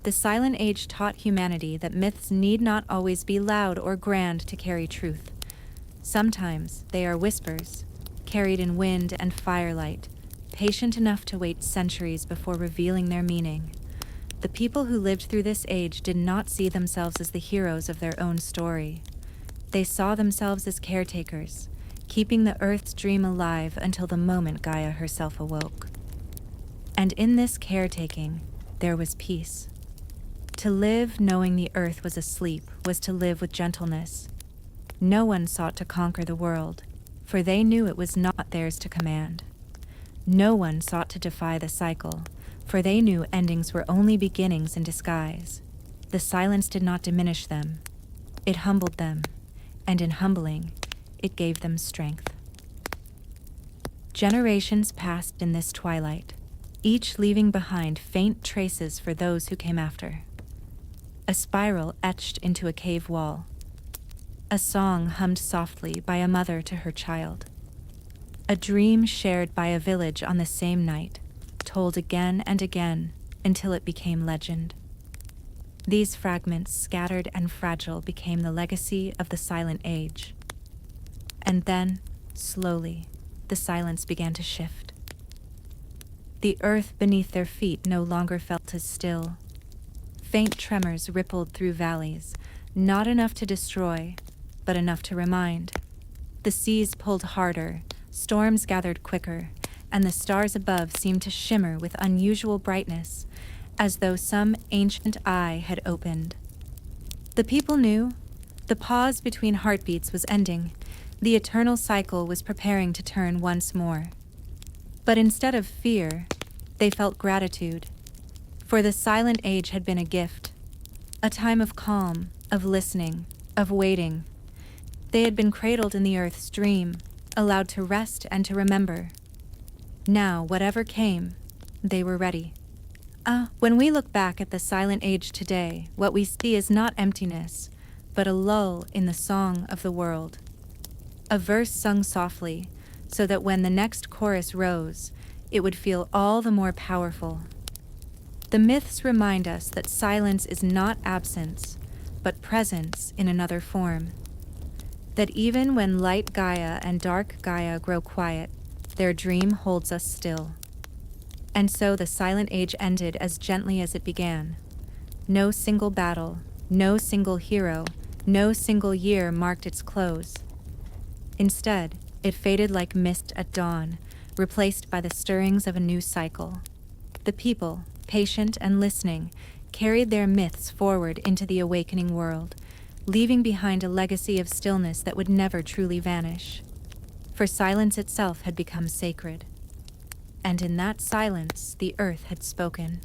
The Silent Age taught humanity that myths need not always be loud or grand to carry truth. Sometimes they are whispers, carried in wind and firelight, patient enough to wait centuries before revealing their meaning. The people who lived through this age did not see themselves as the heroes of their own story. They saw themselves as caretakers, keeping the Earth's dream alive until the moment Gaia herself awoke. And in this caretaking, there was peace. To live knowing the Earth was asleep was to live with gentleness. No one sought to conquer the world, for they knew it was not theirs to command. No one sought to defy the cycle, for they knew endings were only beginnings in disguise. The silence did not diminish them. It humbled them, and in humbling, it gave them strength. Generations passed in this twilight, each leaving behind faint traces for those who came after. A spiral etched into a cave wall. A song hummed softly by a mother to her child. A dream shared by a village on the same night, told again and again until it became legend. These fragments, scattered and fragile, became the legacy of the Silent Age. And then, slowly, the silence began to shift. The earth beneath their feet no longer felt as still. Faint tremors rippled through valleys, not enough to destroy, but enough to remind. The seas pulled harder, storms gathered quicker, and the stars above seemed to shimmer with unusual brightness, as though some ancient eye had opened. The people knew. The pause between heartbeats was ending. The eternal cycle was preparing to turn once more. But instead of fear, they felt gratitude. For the Silent Age had been a gift, a time of calm, of listening, of waiting. They had been cradled in the earth's dream, allowed to rest and to remember. Now, whatever came, they were ready. When we look back at the Silent Age today, what we see is not emptiness, but a lull in the song of the world. A verse sung softly, so that when the next chorus rose, it would feel all the more powerful. The myths remind us that silence is not absence, but presence in another form. That even when light Gaia and dark Gaia grow quiet, their dream holds us still. And so the Silent Age ended as gently as it began. No single battle, no single hero, no single year marked its close. Instead, it faded like mist at dawn, replaced by the stirrings of a new cycle. The people, patient and listening, carried their myths forward into the awakening world, leaving behind a legacy of stillness that would never truly vanish. For silence itself had become sacred. And in that silence, the earth had spoken.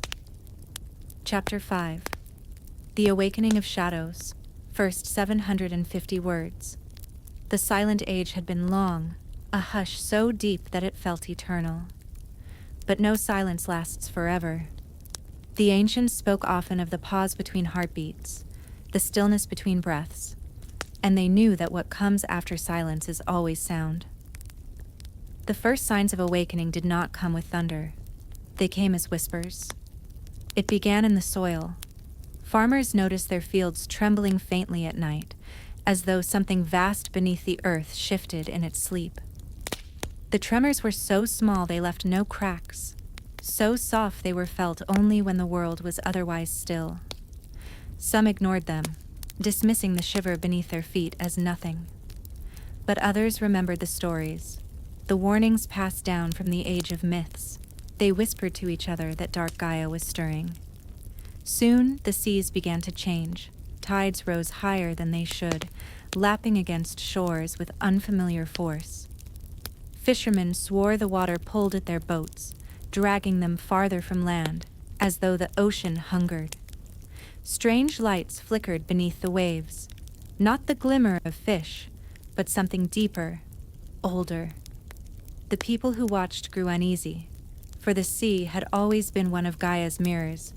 Chapter 5. The Awakening of Shadows. First 750 words. The Silent Age had been long, a hush so deep that it felt eternal. But no silence lasts forever. The ancients spoke often of the pause between heartbeats, the stillness between breaths, and they knew that what comes after silence is always sound. The first signs of awakening did not come with thunder. They came as whispers. It began in the soil. Farmers noticed their fields trembling faintly at night, as though something vast beneath the earth shifted in its sleep. The tremors were so small they left no cracks, so soft they were felt only when the world was otherwise still. Some ignored them, dismissing the shiver beneath their feet as nothing. But others remembered the stories, the warnings passed down from the age of myths. They whispered to each other that Dark Gaia was stirring. Soon the seas began to change. Tides rose higher than they should, lapping against shores with unfamiliar force. Fishermen swore the water pulled at their boats, dragging them farther from land, as though the ocean hungered. Strange lights flickered beneath the waves, not the glimmer of fish, but something deeper, older. The people who watched grew uneasy, for the sea had always been one of Gaia's mirrors.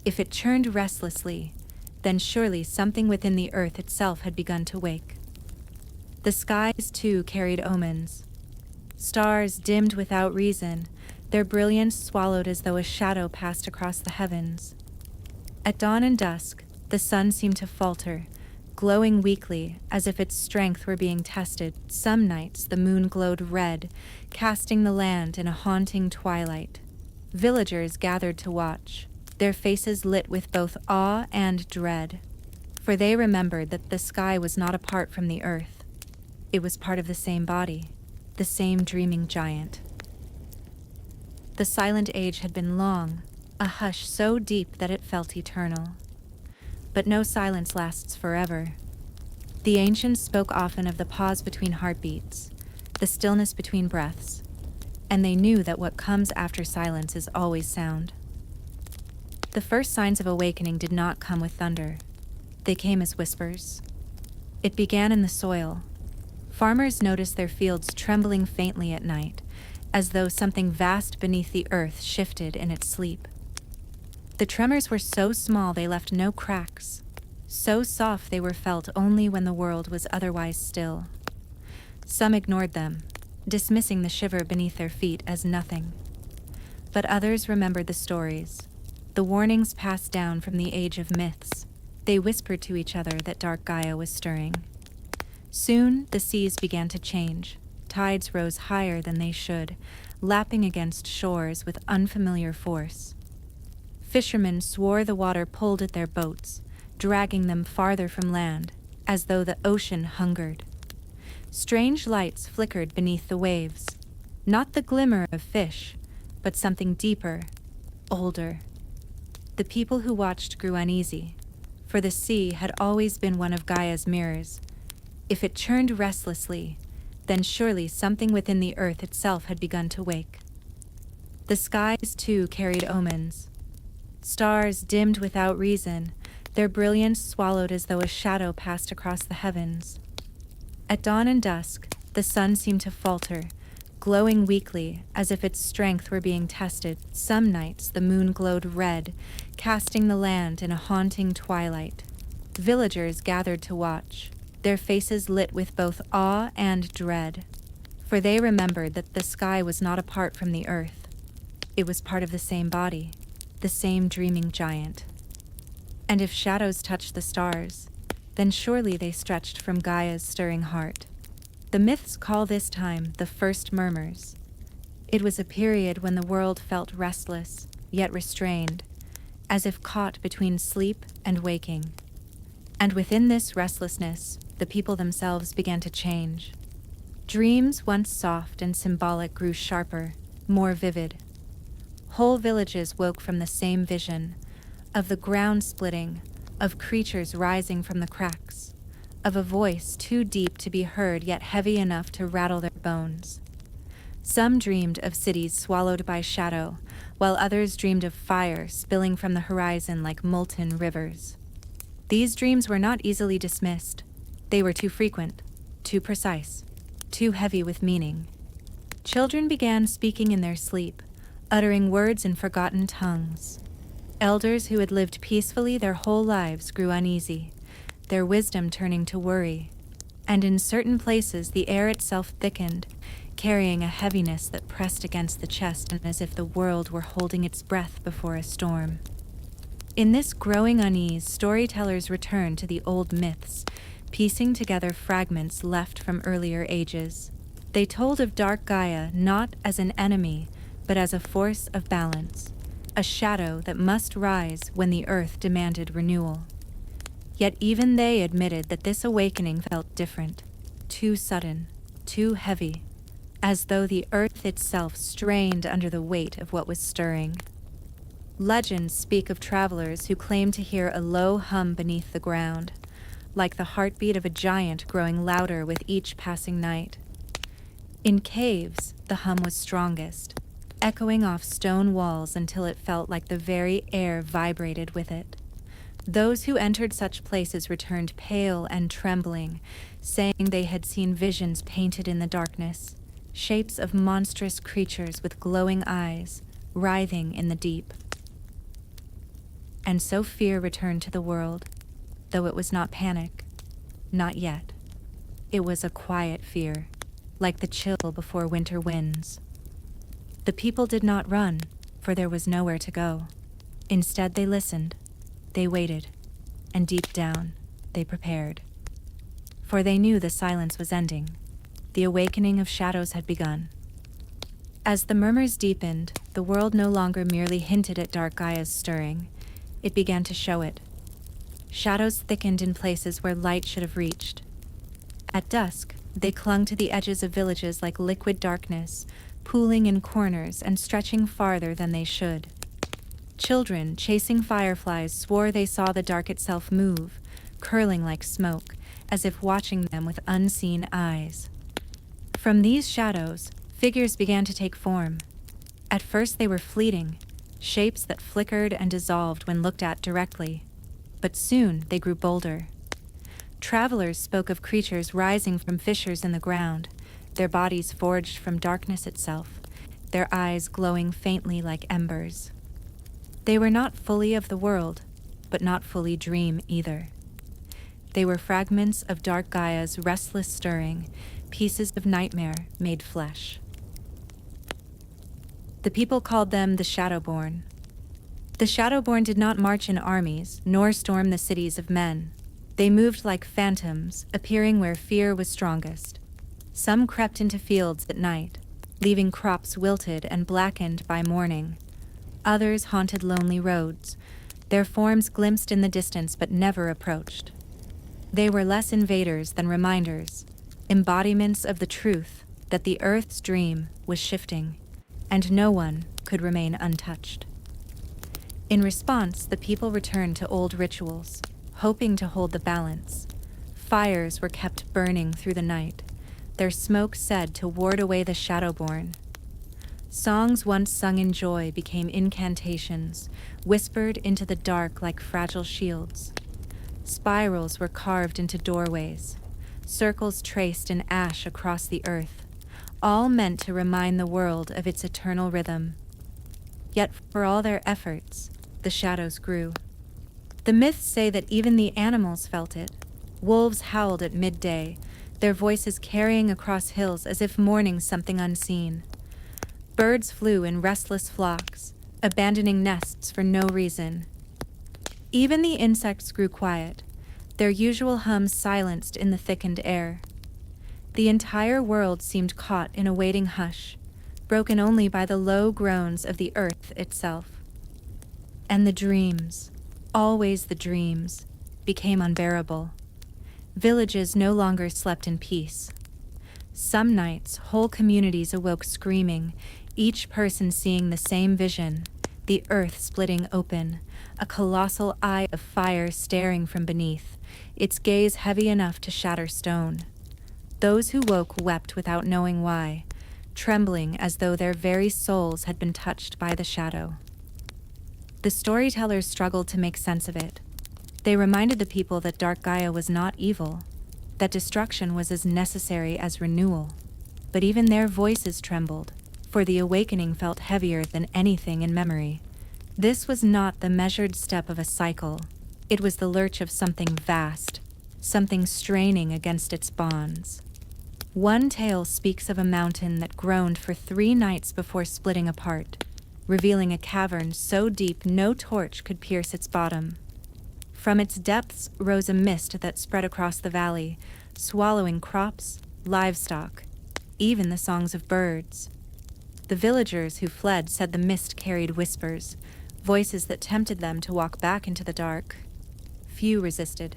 If it churned restlessly, then surely something within the earth itself had begun to wake. The skies, too, carried omens. Stars dimmed without reason, their brilliance swallowed as though a shadow passed across the heavens. At dawn and dusk, the sun seemed to falter, glowing weakly as if its strength were being tested. Some nights the moon glowed red, casting the land in a haunting twilight. Villagers gathered to watch, their faces lit with both awe and dread, for they remembered that the sky was not apart from the earth. It was part of the same body, the same dreaming giant. The Silent Age had been long, a hush so deep that it felt eternal. But no silence lasts forever. The ancients spoke often of the pause between heartbeats, the stillness between breaths, and they knew that what comes after silence is always sound. The first signs of awakening did not come with thunder. They came as whispers. It began in the soil. Farmers noticed their fields trembling faintly at night, as though something vast beneath the earth shifted in its sleep. The tremors were so small they left no cracks, so soft they were felt only when the world was otherwise still. Some ignored them, dismissing the shiver beneath their feet as nothing. But others remembered the stories, the warnings passed down from the age of myths. They whispered to each other that Dark Gaia was stirring. Soon the seas began to change. Tides rose higher than they should, lapping against shores with unfamiliar force. Fishermen swore the water pulled at their boats, dragging them farther from land, as though the ocean hungered. Strange lights flickered beneath the waves, not the glimmer of fish, but something deeper, older. The people who watched grew uneasy, for the sea had always been one of Gaia's mirrors. If it churned restlessly, then surely something within the earth itself had begun to wake. The skies, too, carried omens. Stars dimmed without reason, their brilliance swallowed as though a shadow passed across the heavens. At dawn and dusk, the sun seemed to falter, glowing weakly as if its strength were being tested. Some nights the moon glowed red, casting the land in a haunting twilight. Villagers gathered to watch, their faces lit with both awe and dread, for they remembered that the sky was not apart from the earth. It was part of the same body, the same dreaming giant. And if shadows touched the stars, then surely they stretched from Gaia's stirring heart. The myths call this time the first murmurs. It was a period when the world felt restless, yet restrained, as if caught between sleep and waking. And within this restlessness, the people themselves began to change. Dreams once soft and symbolic grew sharper, more vivid. Whole villages woke from the same vision, of the ground splitting, of creatures rising from the cracks, of a voice too deep to be heard yet heavy enough to rattle their bones. Some dreamed of cities swallowed by shadow, while others dreamed of fire spilling from the horizon like molten rivers. These dreams were not easily dismissed. They were too frequent, too precise, too heavy with meaning. Children began speaking in their sleep, uttering words in forgotten tongues. Elders who had lived peacefully their whole lives grew uneasy, their wisdom turning to worry. And in certain places the air itself thickened, carrying a heaviness that pressed against the chest as if the world were holding its breath before a storm. In this growing unease, storytellers returned to the old myths, piecing together fragments left from earlier ages. They told of Dark Gaia not as an enemy, but as a force of balance, a shadow that must rise when the earth demanded renewal. Yet even they admitted that this awakening felt different, too sudden, too heavy, as though the earth itself strained under the weight of what was stirring. Legends speak of travelers who claim to hear a low hum beneath the ground, like the heartbeat of a giant growing louder with each passing night. In caves, the hum was strongest, echoing off stone walls until it felt like the very air vibrated with it. Those who entered such places returned pale and trembling, saying they had seen visions painted in the darkness, shapes of monstrous creatures with glowing eyes, writhing in the deep. And so fear returned to the world, though it was not panic, not yet. It was a quiet fear, like the chill before winter winds. The people did not run, for there was nowhere to go. Instead, they listened, they waited, and deep down, they prepared. For they knew the silence was ending. The awakening of shadows had begun. As the murmurs deepened, the world no longer merely hinted at Dark Gaia's stirring. It began to show it. Shadows thickened in places where light should have reached. At dusk, they clung to the edges of villages like liquid darkness, pooling in corners and stretching farther than they should. Children, chasing fireflies, swore they saw the dark itself move, curling like smoke, as if watching them with unseen eyes. From these shadows, figures began to take form. At first they were fleeting, shapes that flickered and dissolved when looked at directly. But soon they grew bolder. Travelers spoke of creatures rising from fissures in the ground, their bodies forged from darkness itself, their eyes glowing faintly like embers. They were not fully of the world, but not fully dream either. They were fragments of Dark Gaia's restless stirring, pieces of nightmare made flesh. The people called them the Shadowborn. The Shadowborn did not march in armies, nor storm the cities of men. They moved like phantoms, appearing where fear was strongest. Some crept into fields at night, leaving crops wilted and blackened by morning. Others haunted lonely roads, their forms glimpsed in the distance but never approached. They were less invaders than reminders, embodiments of the truth that the earth's dream was shifting, and no one could remain untouched. In response, the people returned to old rituals, hoping to hold the balance. Fires were kept burning through the night, their smoke said to ward away the Shadowborn. Songs once sung in joy became incantations, whispered into the dark like fragile shields. Spirals were carved into doorways, circles traced in ash across the earth, all meant to remind the world of its eternal rhythm. Yet for all their efforts, the shadows grew. The myths say that even the animals felt it. Wolves howled at midday, their voices carrying across hills as if mourning something unseen. Birds flew in restless flocks, abandoning nests for no reason. Even the insects grew quiet, their usual hum silenced in the thickened air. The entire world seemed caught in a waiting hush, broken only by the low groans of the earth itself. And the dreams, always the dreams, became unbearable. Villages no longer slept in peace. Some nights, whole communities awoke screaming, each person seeing the same vision, the earth splitting open, a colossal eye of fire staring from beneath, its gaze heavy enough to shatter stone. Those who woke wept without knowing why, trembling as though their very souls had been touched by the shadow. The storytellers struggled to make sense of it. They reminded the people that Dark Gaia was not evil, that destruction was as necessary as renewal. But even their voices trembled, for the awakening felt heavier than anything in memory. This was not the measured step of a cycle. It was the lurch of something vast, something straining against its bonds. One tale speaks of a mountain that groaned for 3 nights before splitting apart, revealing a cavern so deep no torch could pierce its bottom. From its depths rose a mist that spread across the valley, swallowing crops, livestock, even the songs of birds. The villagers who fled said the mist carried whispers, voices that tempted them to walk back into the dark. Few resisted.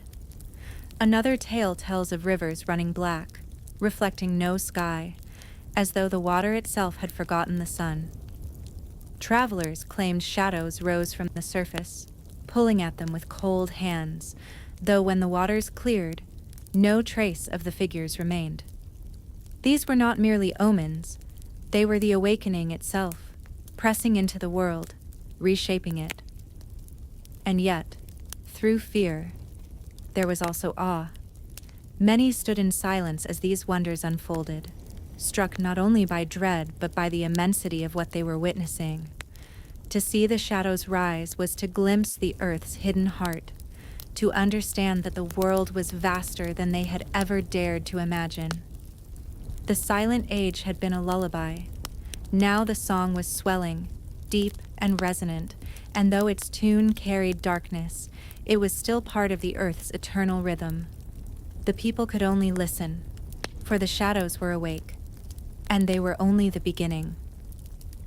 Another tale tells of rivers running black, reflecting no sky, as though the water itself had forgotten the sun. Travelers claimed shadows rose from the surface, pulling at them with cold hands, though when the waters cleared, no trace of the figures remained. These were not merely omens, they were the awakening itself, pressing into the world, reshaping it. And yet, through fear, there was also awe. Many stood in silence as these wonders unfolded, struck not only by dread but by the immensity of what they were witnessing. To see the shadows rise was to glimpse the earth's hidden heart, to understand that the world was vaster than they had ever dared to imagine. The silent age had been a lullaby. Now the song was swelling, deep and resonant, and though its tune carried darkness, it was still part of the earth's eternal rhythm. The people could only listen, for the shadows were awake, and they were only the beginning.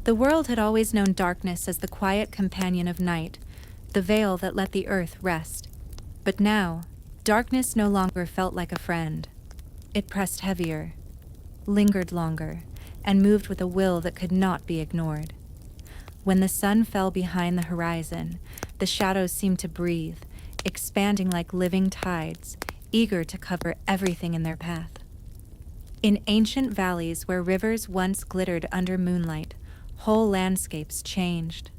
The world had always known darkness as the quiet companion of night, the veil that let the earth rest. But now, darkness no longer felt like a friend. It pressed heavier, lingered longer, and moved with a will that could not be ignored. When the sun fell behind the horizon, the shadows seemed to breathe, expanding like living tides, eager to cover everything in their path. In ancient valleys where rivers once glittered under moonlight, whole landscapes changed.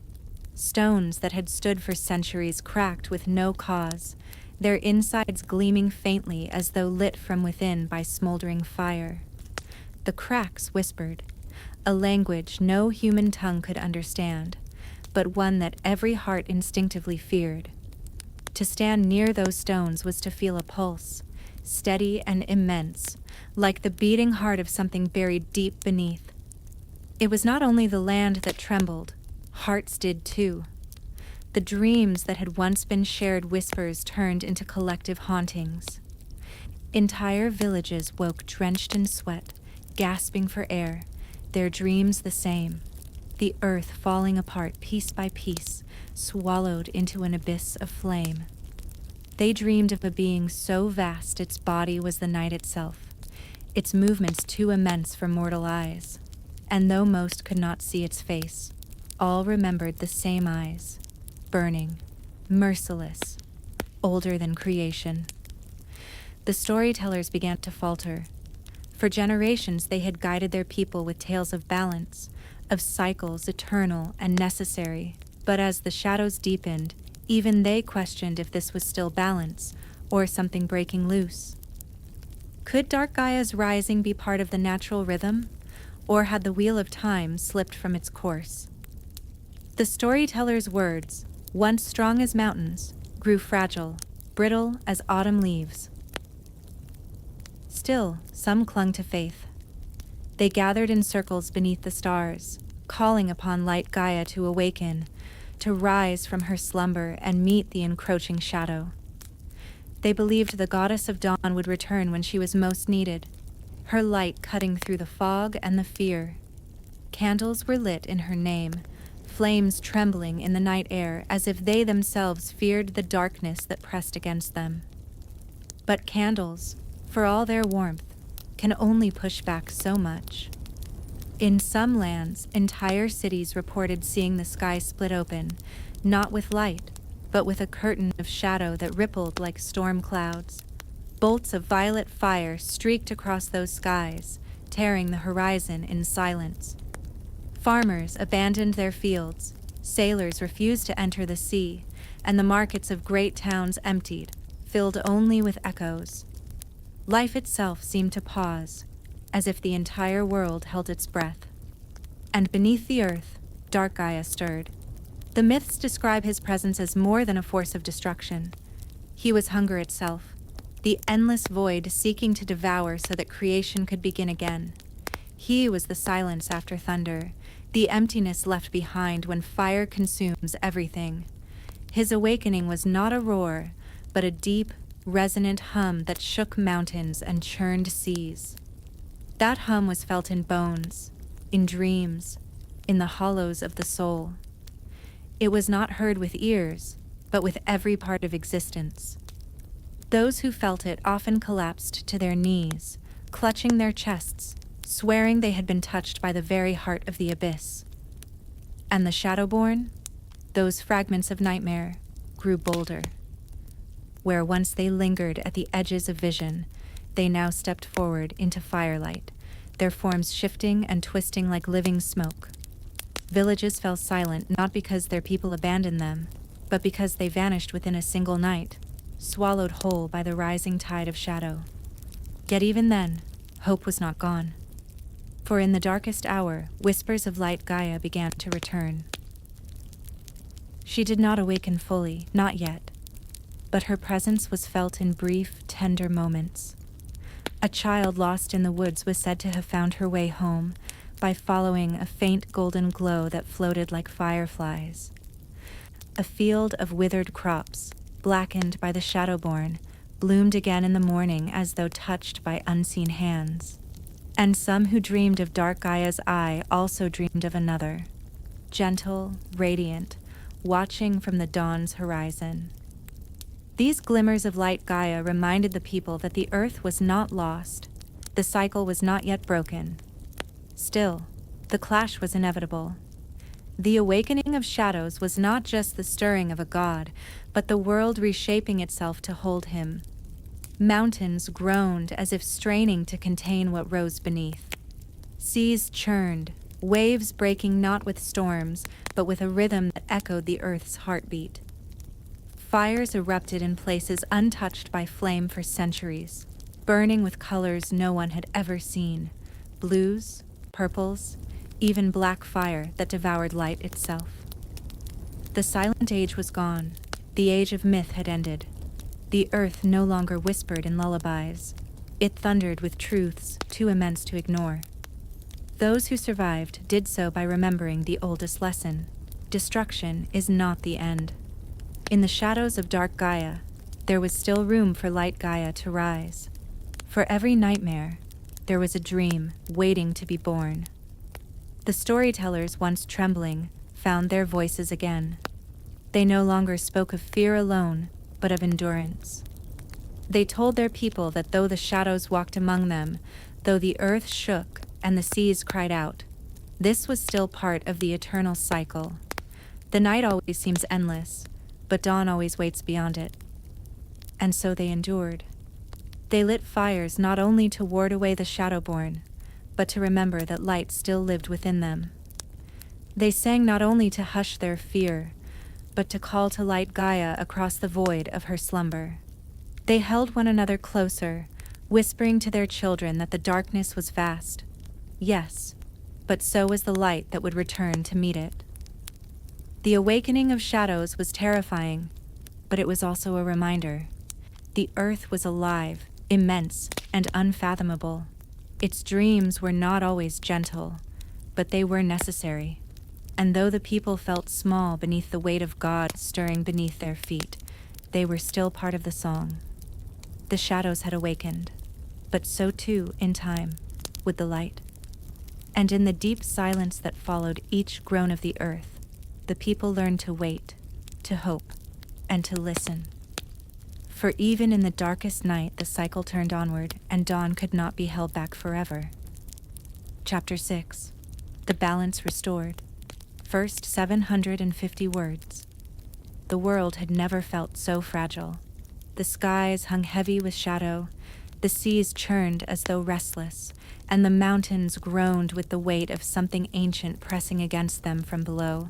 Stones that had stood for centuries cracked with no cause, their insides gleaming faintly as though lit from within by smoldering fire. The cracks whispered, a language no human tongue could understand, but one that every heart instinctively feared. To stand near those stones was to feel a pulse, steady and immense, like the beating heart of something buried deep beneath. It was not only the land that trembled, hearts did too. The dreams that had once been shared whispers turned into collective hauntings. Entire villages woke drenched in sweat, gasping for air, their dreams the same, the earth falling apart piece by piece, swallowed into an abyss of flame. They dreamed of a being so vast its body was the night itself, its movements too immense for mortal eyes. And though most could not see its face, all remembered the same eyes, burning, merciless, older than creation. The storytellers began to falter. For generations they had guided their people with tales of balance, of cycles eternal and necessary. But as the shadows deepened, even they questioned if this was still balance, or something breaking loose? Could Dark Gaia's rising be part of the natural rhythm, or had the wheel of time slipped from its course? The storyteller's words, once strong as mountains, grew fragile, brittle as autumn leaves. Still, some clung to faith. They gathered in circles beneath the stars, calling upon Light Gaia to awaken, to rise from her slumber and meet the encroaching shadow. They believed the goddess of dawn would return when she was most needed, her light cutting through the fog and the fear. Candles were lit in her name, flames trembling in the night air as if they themselves feared the darkness that pressed against them. But candles, for all their warmth, can only push back so much. In some lands, entire cities reported seeing the sky split open, not with light, but with a curtain of shadow that rippled like storm clouds. Bolts of violet fire streaked across those skies, tearing the horizon in silence. Farmers abandoned their fields, sailors refused to enter the sea, and the markets of great towns emptied, filled only with echoes. Life itself seemed to pause, as if the entire world held its breath. And beneath the earth, Dark Gaia stirred. The myths describe his presence as more than a force of destruction. He was hunger itself, the endless void seeking to devour so that creation could begin again. He was the silence after thunder, the emptiness left behind when fire consumes everything. His awakening was not a roar, but a deep, resonant hum that shook mountains and churned seas. That hum was felt in bones, in dreams, in the hollows of the soul. It was not heard with ears, but with every part of existence. Those who felt it often collapsed to their knees, clutching their chests, swearing they had been touched by the very heart of the abyss. And the Shadowborn, those fragments of nightmare, grew bolder. Where once they lingered at the edges of vision, they now stepped forward into firelight, their forms shifting and twisting like living smoke. Villages fell silent not because their people abandoned them, but because they vanished within a single night, swallowed whole by the rising tide of shadow. Yet even then, hope was not gone. For in the darkest hour, whispers of Light Gaia began to return. She did not awaken fully, not yet, but her presence was felt in brief, tender moments. A child lost in the woods was said to have found her way home by following a faint golden glow that floated like fireflies. A field of withered crops, blackened by the Shadowborn, bloomed again in the morning as though touched by unseen hands. And some who dreamed of Dark Gaia's eye also dreamed of another, gentle, radiant, watching from the dawn's horizon. These glimmers of Light Gaia reminded the people that the earth was not lost, the cycle was not yet broken. Still, the clash was inevitable. The awakening of shadows was not just the stirring of a god, but the world reshaping itself to hold him. Mountains groaned as if straining to contain what rose beneath. Seas churned, waves breaking not with storms, but with a rhythm that echoed the earth's heartbeat. Fires erupted in places untouched by flame for centuries, burning with colors no one had ever seen, blues, purples, even black fire that devoured light itself. The Silent Age was gone. The age of myth had ended. The earth no longer whispered in lullabies. It thundered with truths too immense to ignore. Those who survived did so by remembering the oldest lesson. Destruction is not the end. In the shadows of Dark Gaia, there was still room for Light Gaia to rise. For every nightmare, there was a dream waiting to be born. The storytellers, once trembling, found their voices again. They no longer spoke of fear alone, but of endurance. They told their people that though the shadows walked among them, though the earth shook and the seas cried out, this was still part of the eternal cycle. The night always seems endless, but dawn always waits beyond it. And so they endured. They lit fires not only to ward away the Shadowborn, but to remember that light still lived within them. They sang not only to hush their fear, but to call to Light Gaia across the void of her slumber. They held one another closer, whispering to their children that the darkness was vast. Yes, but so was the light that would return to meet it. The awakening of shadows was terrifying, but it was also a reminder. The earth was alive, immense, and unfathomable. Its dreams were not always gentle, but they were necessary. And though the people felt small beneath the weight of God stirring beneath their feet, they were still part of the song. The shadows had awakened, but so too, in time, would the light. And in the deep silence that followed each groan of the earth, the people learned to wait, to hope, and to listen. For even in the darkest night, the cycle turned onward, and dawn could not be held back forever. Chapter 6. The Balance Restored. First 750 words. The world had never felt so fragile. The skies hung heavy with shadow, the seas churned as though restless, and the mountains groaned with the weight of something ancient pressing against them from below.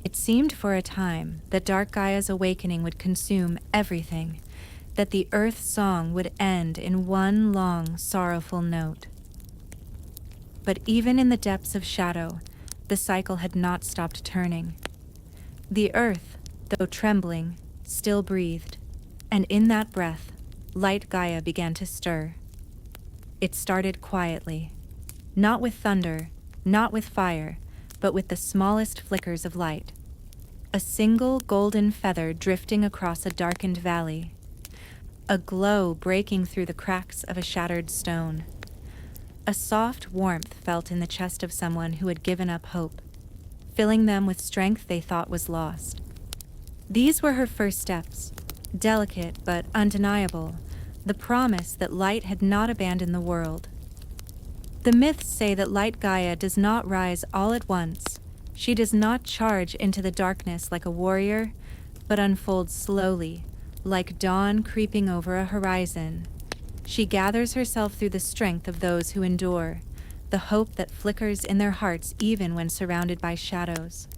It seemed for a time that Dark Gaia's awakening would consume everything, that the earth's song would end in one long, sorrowful note. But even in the depths of shadow, the cycle had not stopped turning. The earth, though trembling, still breathed, and in that breath, Light Gaia began to stir. It started quietly, not with thunder, not with fire, but with the smallest flickers of light. A single golden feather drifting across a darkened valley. A glow breaking through the cracks of a shattered stone. A soft warmth felt in the chest of someone who had given up hope, filling them with strength they thought was lost. These were her first steps, delicate but undeniable, the promise that light had not abandoned the world. The myths say that Light Gaia does not rise all at once. She does not charge into the darkness like a warrior, but unfolds slowly, like dawn creeping over a horizon. She gathers herself through the strength of those who endure, the hope that flickers in their hearts even when surrounded by shadows.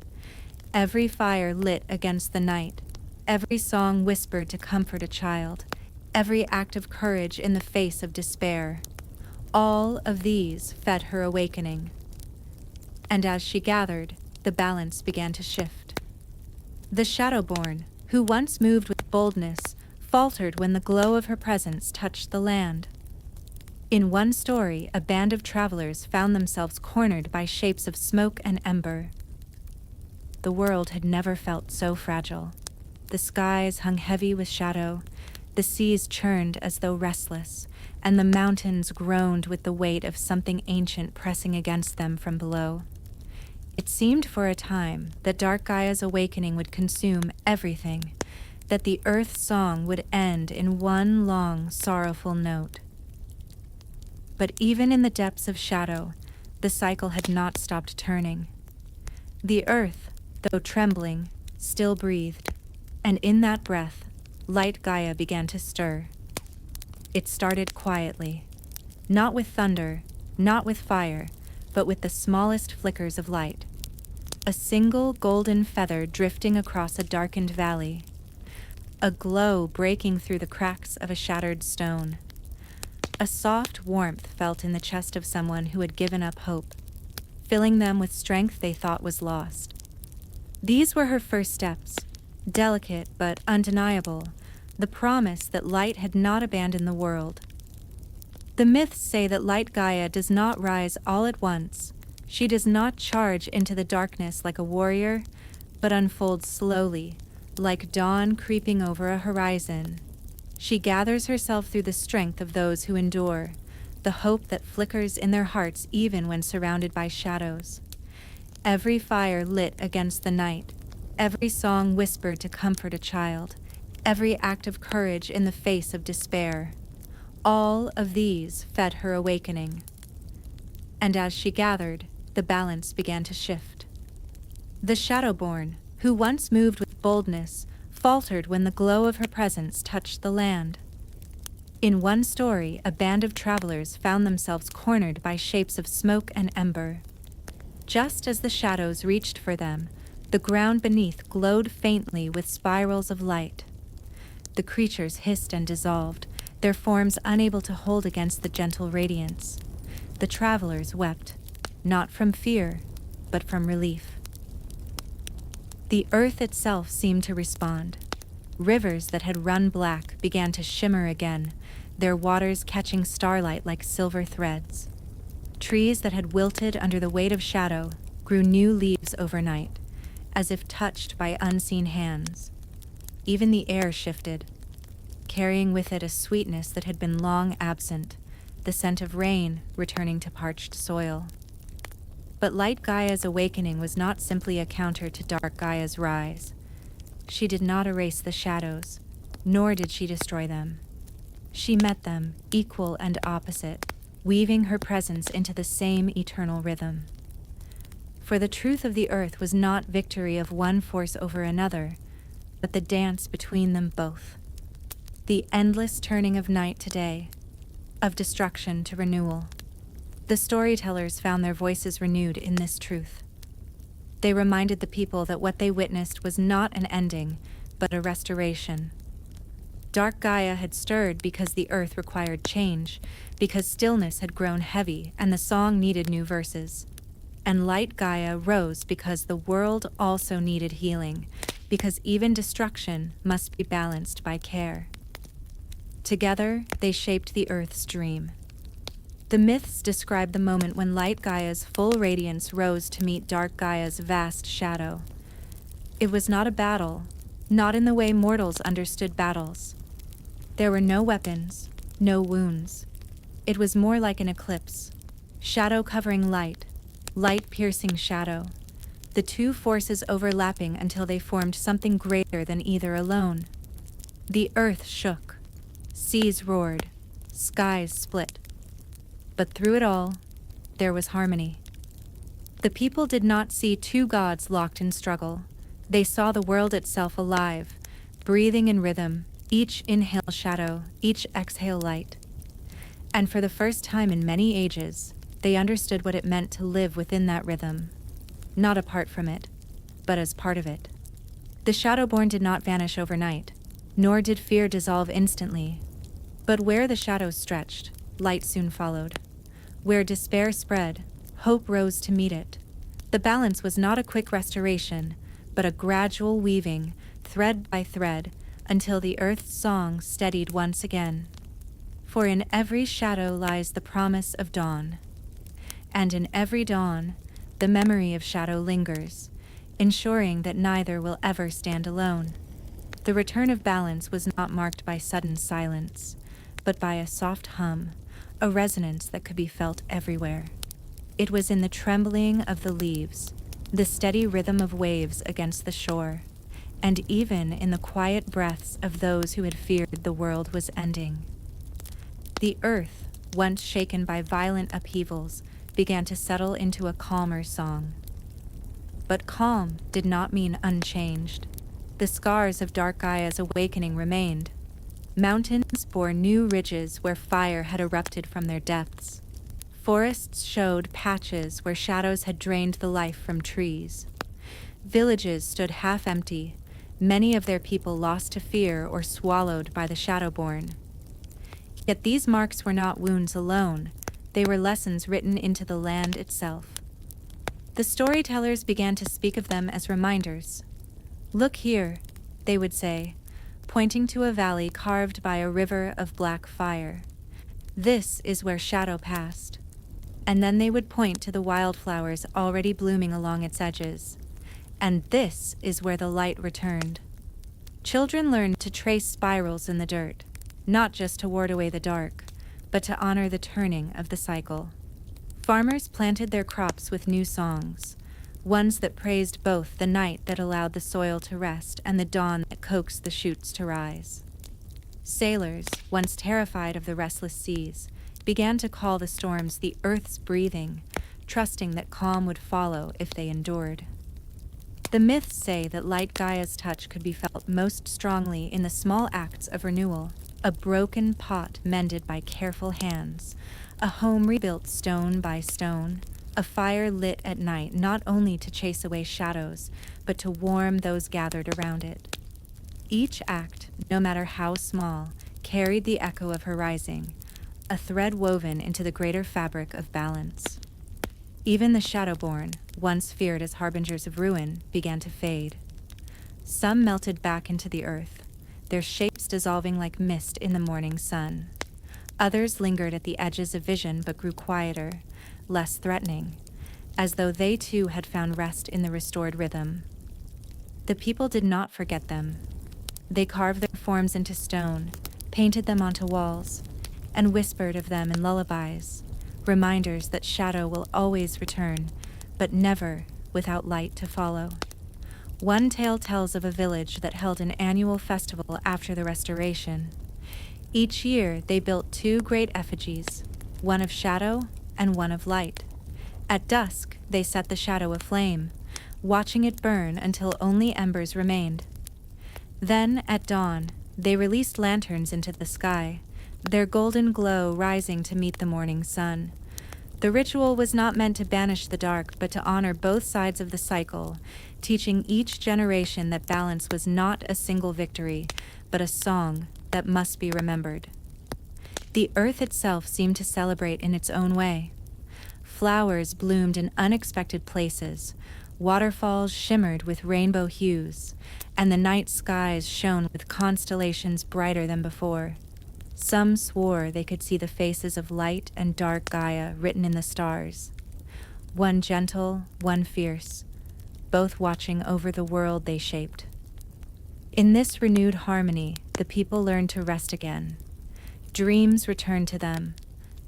Every fire lit against the night, every song whispered to comfort a child, every act of courage in the face of despair. All of these fed her awakening. And as she gathered, the balance began to shift. The Shadowborn, who once moved with boldness, faltered when the glow of her presence touched the land. In one story, a band of travelers found themselves cornered by shapes of smoke and ember. The world had never felt so fragile. The skies hung heavy with shadow, the seas churned as though restless, and the mountains groaned with the weight of something ancient pressing against them from below. It seemed for a time that Dark Gaia's awakening would consume everything, that the earth's song would end in one long, sorrowful note. But even in the depths of shadow, the cycle had not stopped turning. The earth, though trembling, still breathed, and in that breath, Light Gaia began to stir. It started quietly, not with thunder, not with fire, but with the smallest flickers of light. A single golden feather drifting across a darkened valley. A glow breaking through the cracks of a shattered stone. A soft warmth felt in the chest of someone who had given up hope, filling them with strength they thought was lost. These were her first steps, delicate but undeniable, the promise that light had not abandoned the world. The myths say that Light Gaia does not rise all at once. She does not charge into the darkness like a warrior, but unfolds slowly, like dawn creeping over a horizon. She gathers herself through the strength of those who endure, the hope that flickers in their hearts even when surrounded by shadows. Every fire lit against the night, every song whispered to comfort a child, every act of courage in the face of despair. All of these fed her awakening. And as she gathered, the balance began to shift. The Shadowborn, who once moved with boldness, faltered when the glow of her presence touched the land. In one story, a band of travelers found themselves cornered by shapes of smoke and ember. Just as the shadows reached for them, the ground beneath glowed faintly with spirals of light. The creatures hissed and dissolved, their forms unable to hold against the gentle radiance. The travelers wept, not from fear, but from relief. The earth itself seemed to respond. Rivers that had run black began to shimmer again, their waters catching starlight like silver threads. Trees that had wilted under the weight of shadow grew new leaves overnight, as if touched by unseen hands. Even the air shifted, carrying with it a sweetness that had been long absent, the scent of rain returning to parched soil. But Light Gaia's awakening was not simply a counter to Dark Gaia's rise. She did not erase the shadows, nor did she destroy them. She met them, equal and opposite, weaving her presence into the same eternal rhythm. For the truth of the earth was not victory of one force over another, but the dance between them both. The endless turning of night to day, of destruction to renewal. The storytellers found their voices renewed in this truth. They reminded the people that what they witnessed was not an ending, but a restoration. Dark Gaia had stirred because the earth required change, because stillness had grown heavy and the song needed new verses. And Light Gaia rose because the world also needed healing, because even destruction must be balanced by care. Together, they shaped the earth's dream. The myths describe the moment when Light Gaia's full radiance rose to meet Dark Gaia's vast shadow. It was not a battle, not in the way mortals understood battles. There were no weapons, no wounds. It was more like an eclipse, shadow covering light, light piercing shadow, the two forces overlapping until they formed something greater than either alone. The earth shook, seas roared, skies split. But through it all, there was harmony. The people did not see two gods locked in struggle. They saw the world itself alive, breathing in rhythm, each inhale shadow, each exhale light. And for the first time in many ages, they understood what it meant to live within that rhythm, not apart from it, but as part of it. The Shadowborn did not vanish overnight, nor did fear dissolve instantly. But where the shadows stretched, light soon followed. Where despair spread, hope rose to meet it. The balance was not a quick restoration, but a gradual weaving, thread by thread, until the earth's song steadied once again. For in every shadow lies the promise of dawn. And in every dawn, the memory of shadow lingers, ensuring that neither will ever stand alone. The return of balance was not marked by sudden silence, but by a soft hum, a resonance that could be felt everywhere. It was in the trembling of the leaves, the steady rhythm of waves against the shore, and even in the quiet breaths of those who had feared the world was ending. The earth, once shaken by violent upheavals, began to settle into a calmer song. But calm did not mean unchanged. The scars of Dark Gaia's awakening remained. Mountains bore new ridges where fire had erupted from their depths. Forests showed patches where shadows had drained the life from trees. Villages stood half empty, many of their people lost to fear or swallowed by the Shadowborn. Yet these marks were not wounds alone, they were lessons written into the land itself. The storytellers began to speak of them as reminders. "Look here," they would say, pointing to a valley carved by a river of black fire. "This is where shadow passed." And then they would point to the wildflowers already blooming along its edges. "And this is where the light returned." Children learned to trace spirals in the dirt, not just to ward away the dark, but to honor the turning of the cycle. Farmers planted their crops with new songs, ones that praised both the night that allowed the soil to rest and the dawn that coaxed the shoots to rise. Sailors, once terrified of the restless seas, began to call the storms the earth's breathing, trusting that calm would follow if they endured. The myths say that Light Gaia's touch could be felt most strongly in the small acts of renewal, a broken pot mended by careful hands, a home rebuilt stone by stone, a fire lit at night not only to chase away shadows, but to warm those gathered around it. Each act, no matter how small, carried the echo of her rising, a thread woven into the greater fabric of balance. Even the Shadowborn, once feared as harbingers of ruin, began to fade. Some melted back into the earth, their shapes dissolving like mist in the morning sun. Others lingered at the edges of vision but grew quieter, less threatening, as though they too had found rest in the restored rhythm. The people did not forget them. They carved their forms into stone, painted them onto walls, and whispered of them in lullabies, reminders that shadow will always return, but never without light to follow. One tale tells of a village that held an annual festival after the restoration. Each year they built two great effigies, one of shadow and one of light. At dusk they set the shadow aflame, watching it burn until only embers remained. Then, at dawn, they released lanterns into the sky, their golden glow rising to meet the morning sun. The ritual was not meant to banish the dark, but to honor both sides of the cycle, teaching each generation that balance was not a single victory, but a song that must be remembered. The earth itself seemed to celebrate in its own way. Flowers bloomed in unexpected places, waterfalls shimmered with rainbow hues, and the night skies shone with constellations brighter than before. Some swore they could see the faces of light and dark Gaia written in the stars. One gentle, one fierce, both watching over the world they shaped. In this renewed harmony, the people learned to rest again. Dreams returned to them,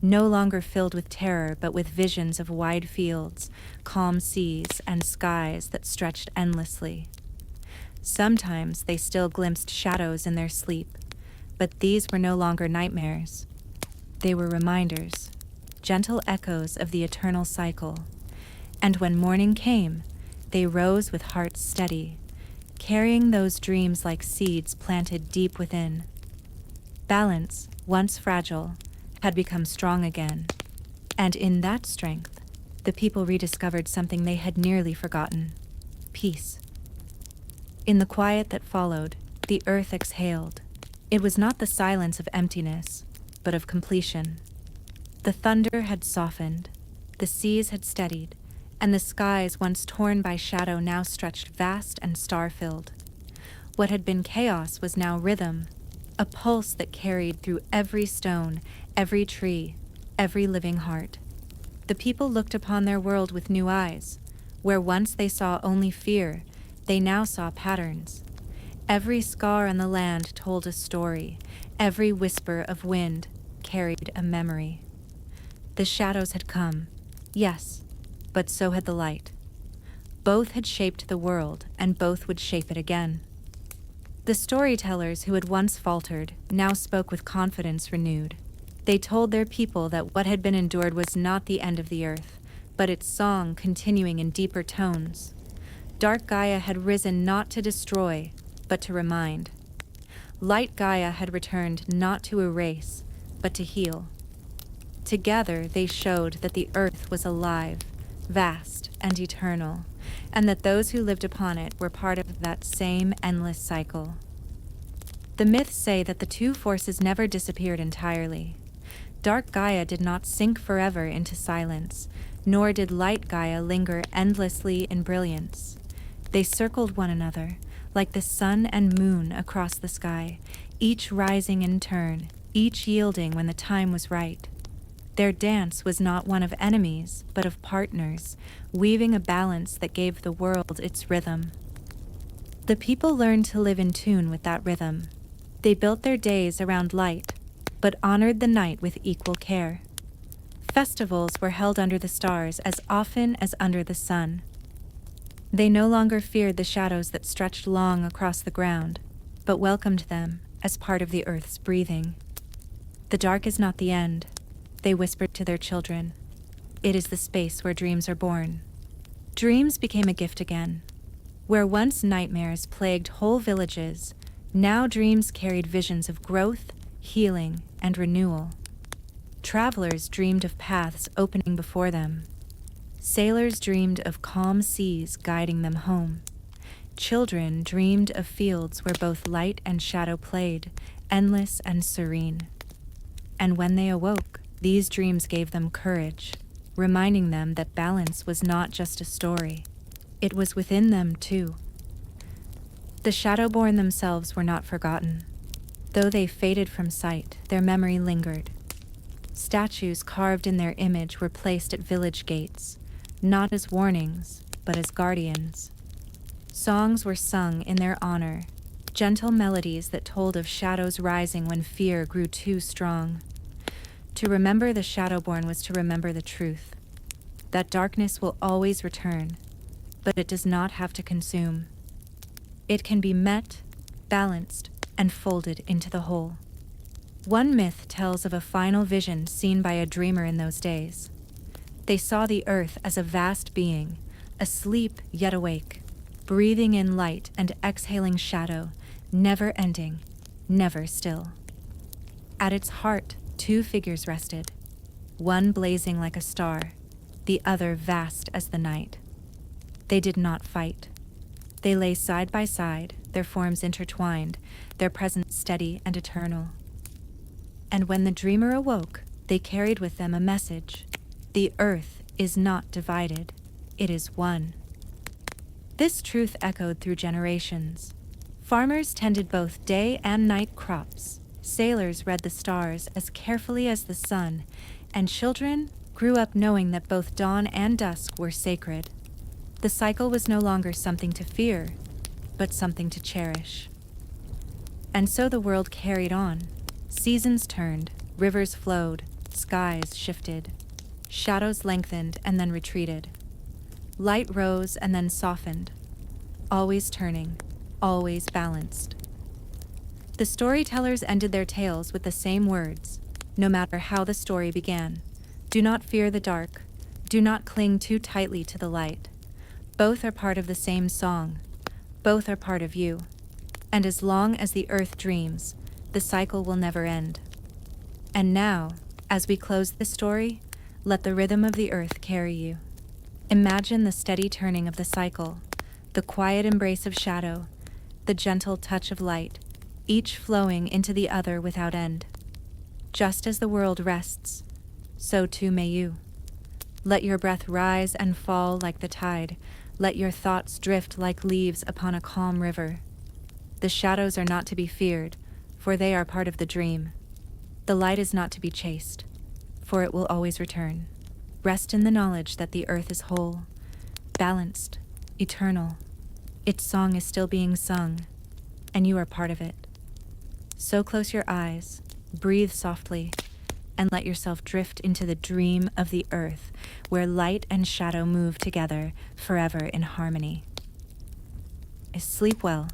no longer filled with terror but with visions of wide fields, calm seas, and skies that stretched endlessly. Sometimes they still glimpsed shadows in their sleep, but these were no longer nightmares. They were reminders, gentle echoes of the eternal cycle. And when morning came, they rose with hearts steady, carrying those dreams like seeds planted deep within. Balance, once fragile, had become strong again, and in that strength, the people rediscovered something they had nearly forgotten: peace. In the quiet that followed, the earth exhaled. It was not the silence of emptiness, but of completion. The thunder had softened, the seas had steadied, and the skies once torn by shadow now stretched vast and star-filled. What had been chaos was now rhythm, a pulse that carried through every stone, every tree, every living heart. The people looked upon their world with new eyes. Where once they saw only fear, they now saw patterns. Every scar on the land told a story. Every whisper of wind carried a memory. The shadows had come, yes, but so had the light. Both had shaped the world, and both would shape it again. The storytellers who had once faltered now spoke with confidence renewed. They told their people that what had been endured was not the end of the earth, but its song continuing in deeper tones. Dark Gaia had risen not to destroy, but to remind. Light Gaia had returned not to erase, but to heal. Together they showed that the earth was alive, vast, and eternal, and that those who lived upon it were part of that same endless cycle. The myths say that the two forces never disappeared entirely. Dark Gaia did not sink forever into silence, nor did Light Gaia linger endlessly in brilliance. They circled one another, like the sun and moon across the sky, each rising in turn, each yielding when the time was right. Their dance was not one of enemies, but of partners, weaving a balance that gave the world its rhythm. The people learned to live in tune with that rhythm. They built their days around light, but honored the night with equal care. Festivals were held under the stars as often as under the sun. They no longer feared the shadows that stretched long across the ground, but welcomed them as part of the earth's breathing. The dark is not the end, they whispered to their children. It is the space where dreams are born. Dreams became a gift again. Where once nightmares plagued whole villages, now dreams carried visions of growth, healing, and renewal. Travelers dreamed of paths opening before them. Sailors dreamed of calm seas guiding them home. Children dreamed of fields where both light and shadow played, endless and serene. And when they awoke, these dreams gave them courage, reminding them that balance was not just a story. It was within them, too. The Shadowborn themselves were not forgotten. Though they faded from sight, their memory lingered. Statues carved in their image were placed at village gates, not as warnings, but as guardians. Songs were sung in their honor, gentle melodies that told of shadows rising when fear grew too strong. To remember the Shadowborn was to remember the truth, that darkness will always return, but it does not have to consume. It can be met, balanced, and folded into the whole. One myth tells of a final vision seen by a dreamer in those days. They saw the earth as a vast being, asleep yet awake, breathing in light and exhaling shadow, never ending, never still. At its heart, two figures rested, one blazing like a star, the other vast as the night. They did not fight. They lay side by side, their forms intertwined, their presence steady and eternal. And when the dreamer awoke, they carried with them a message. The earth is not divided, it is one. This truth echoed through generations. Farmers tended both day and night crops. Sailors read the stars as carefully as the sun, and children grew up knowing that both dawn and dusk were sacred. The cycle was no longer something to fear, but something to cherish. And so the world carried on. Seasons turned, rivers flowed, skies shifted. Shadows lengthened and then retreated. Light rose and then softened, always turning, always balanced. The storytellers ended their tales with the same words, no matter how the story began. Do not fear the dark. Do not cling too tightly to the light. Both are part of the same song. Both are part of you. And as long as the earth dreams, the cycle will never end. And now, as we close the story, let the rhythm of the earth carry you. Imagine the steady turning of the cycle, the quiet embrace of shadow, the gentle touch of light, each flowing into the other without end. Just as the world rests, so too may you. Let your breath rise and fall like the tide. Let your thoughts drift like leaves upon a calm river. The shadows are not to be feared, for they are part of the dream. The light is not to be chased, for it will always return. Rest in the knowledge that the earth is whole, balanced, eternal. Its song is still being sung, and you are part of it. So close your eyes, breathe softly, and let yourself drift into the dream of the earth, where light and shadow move together forever in harmony. Sleep well.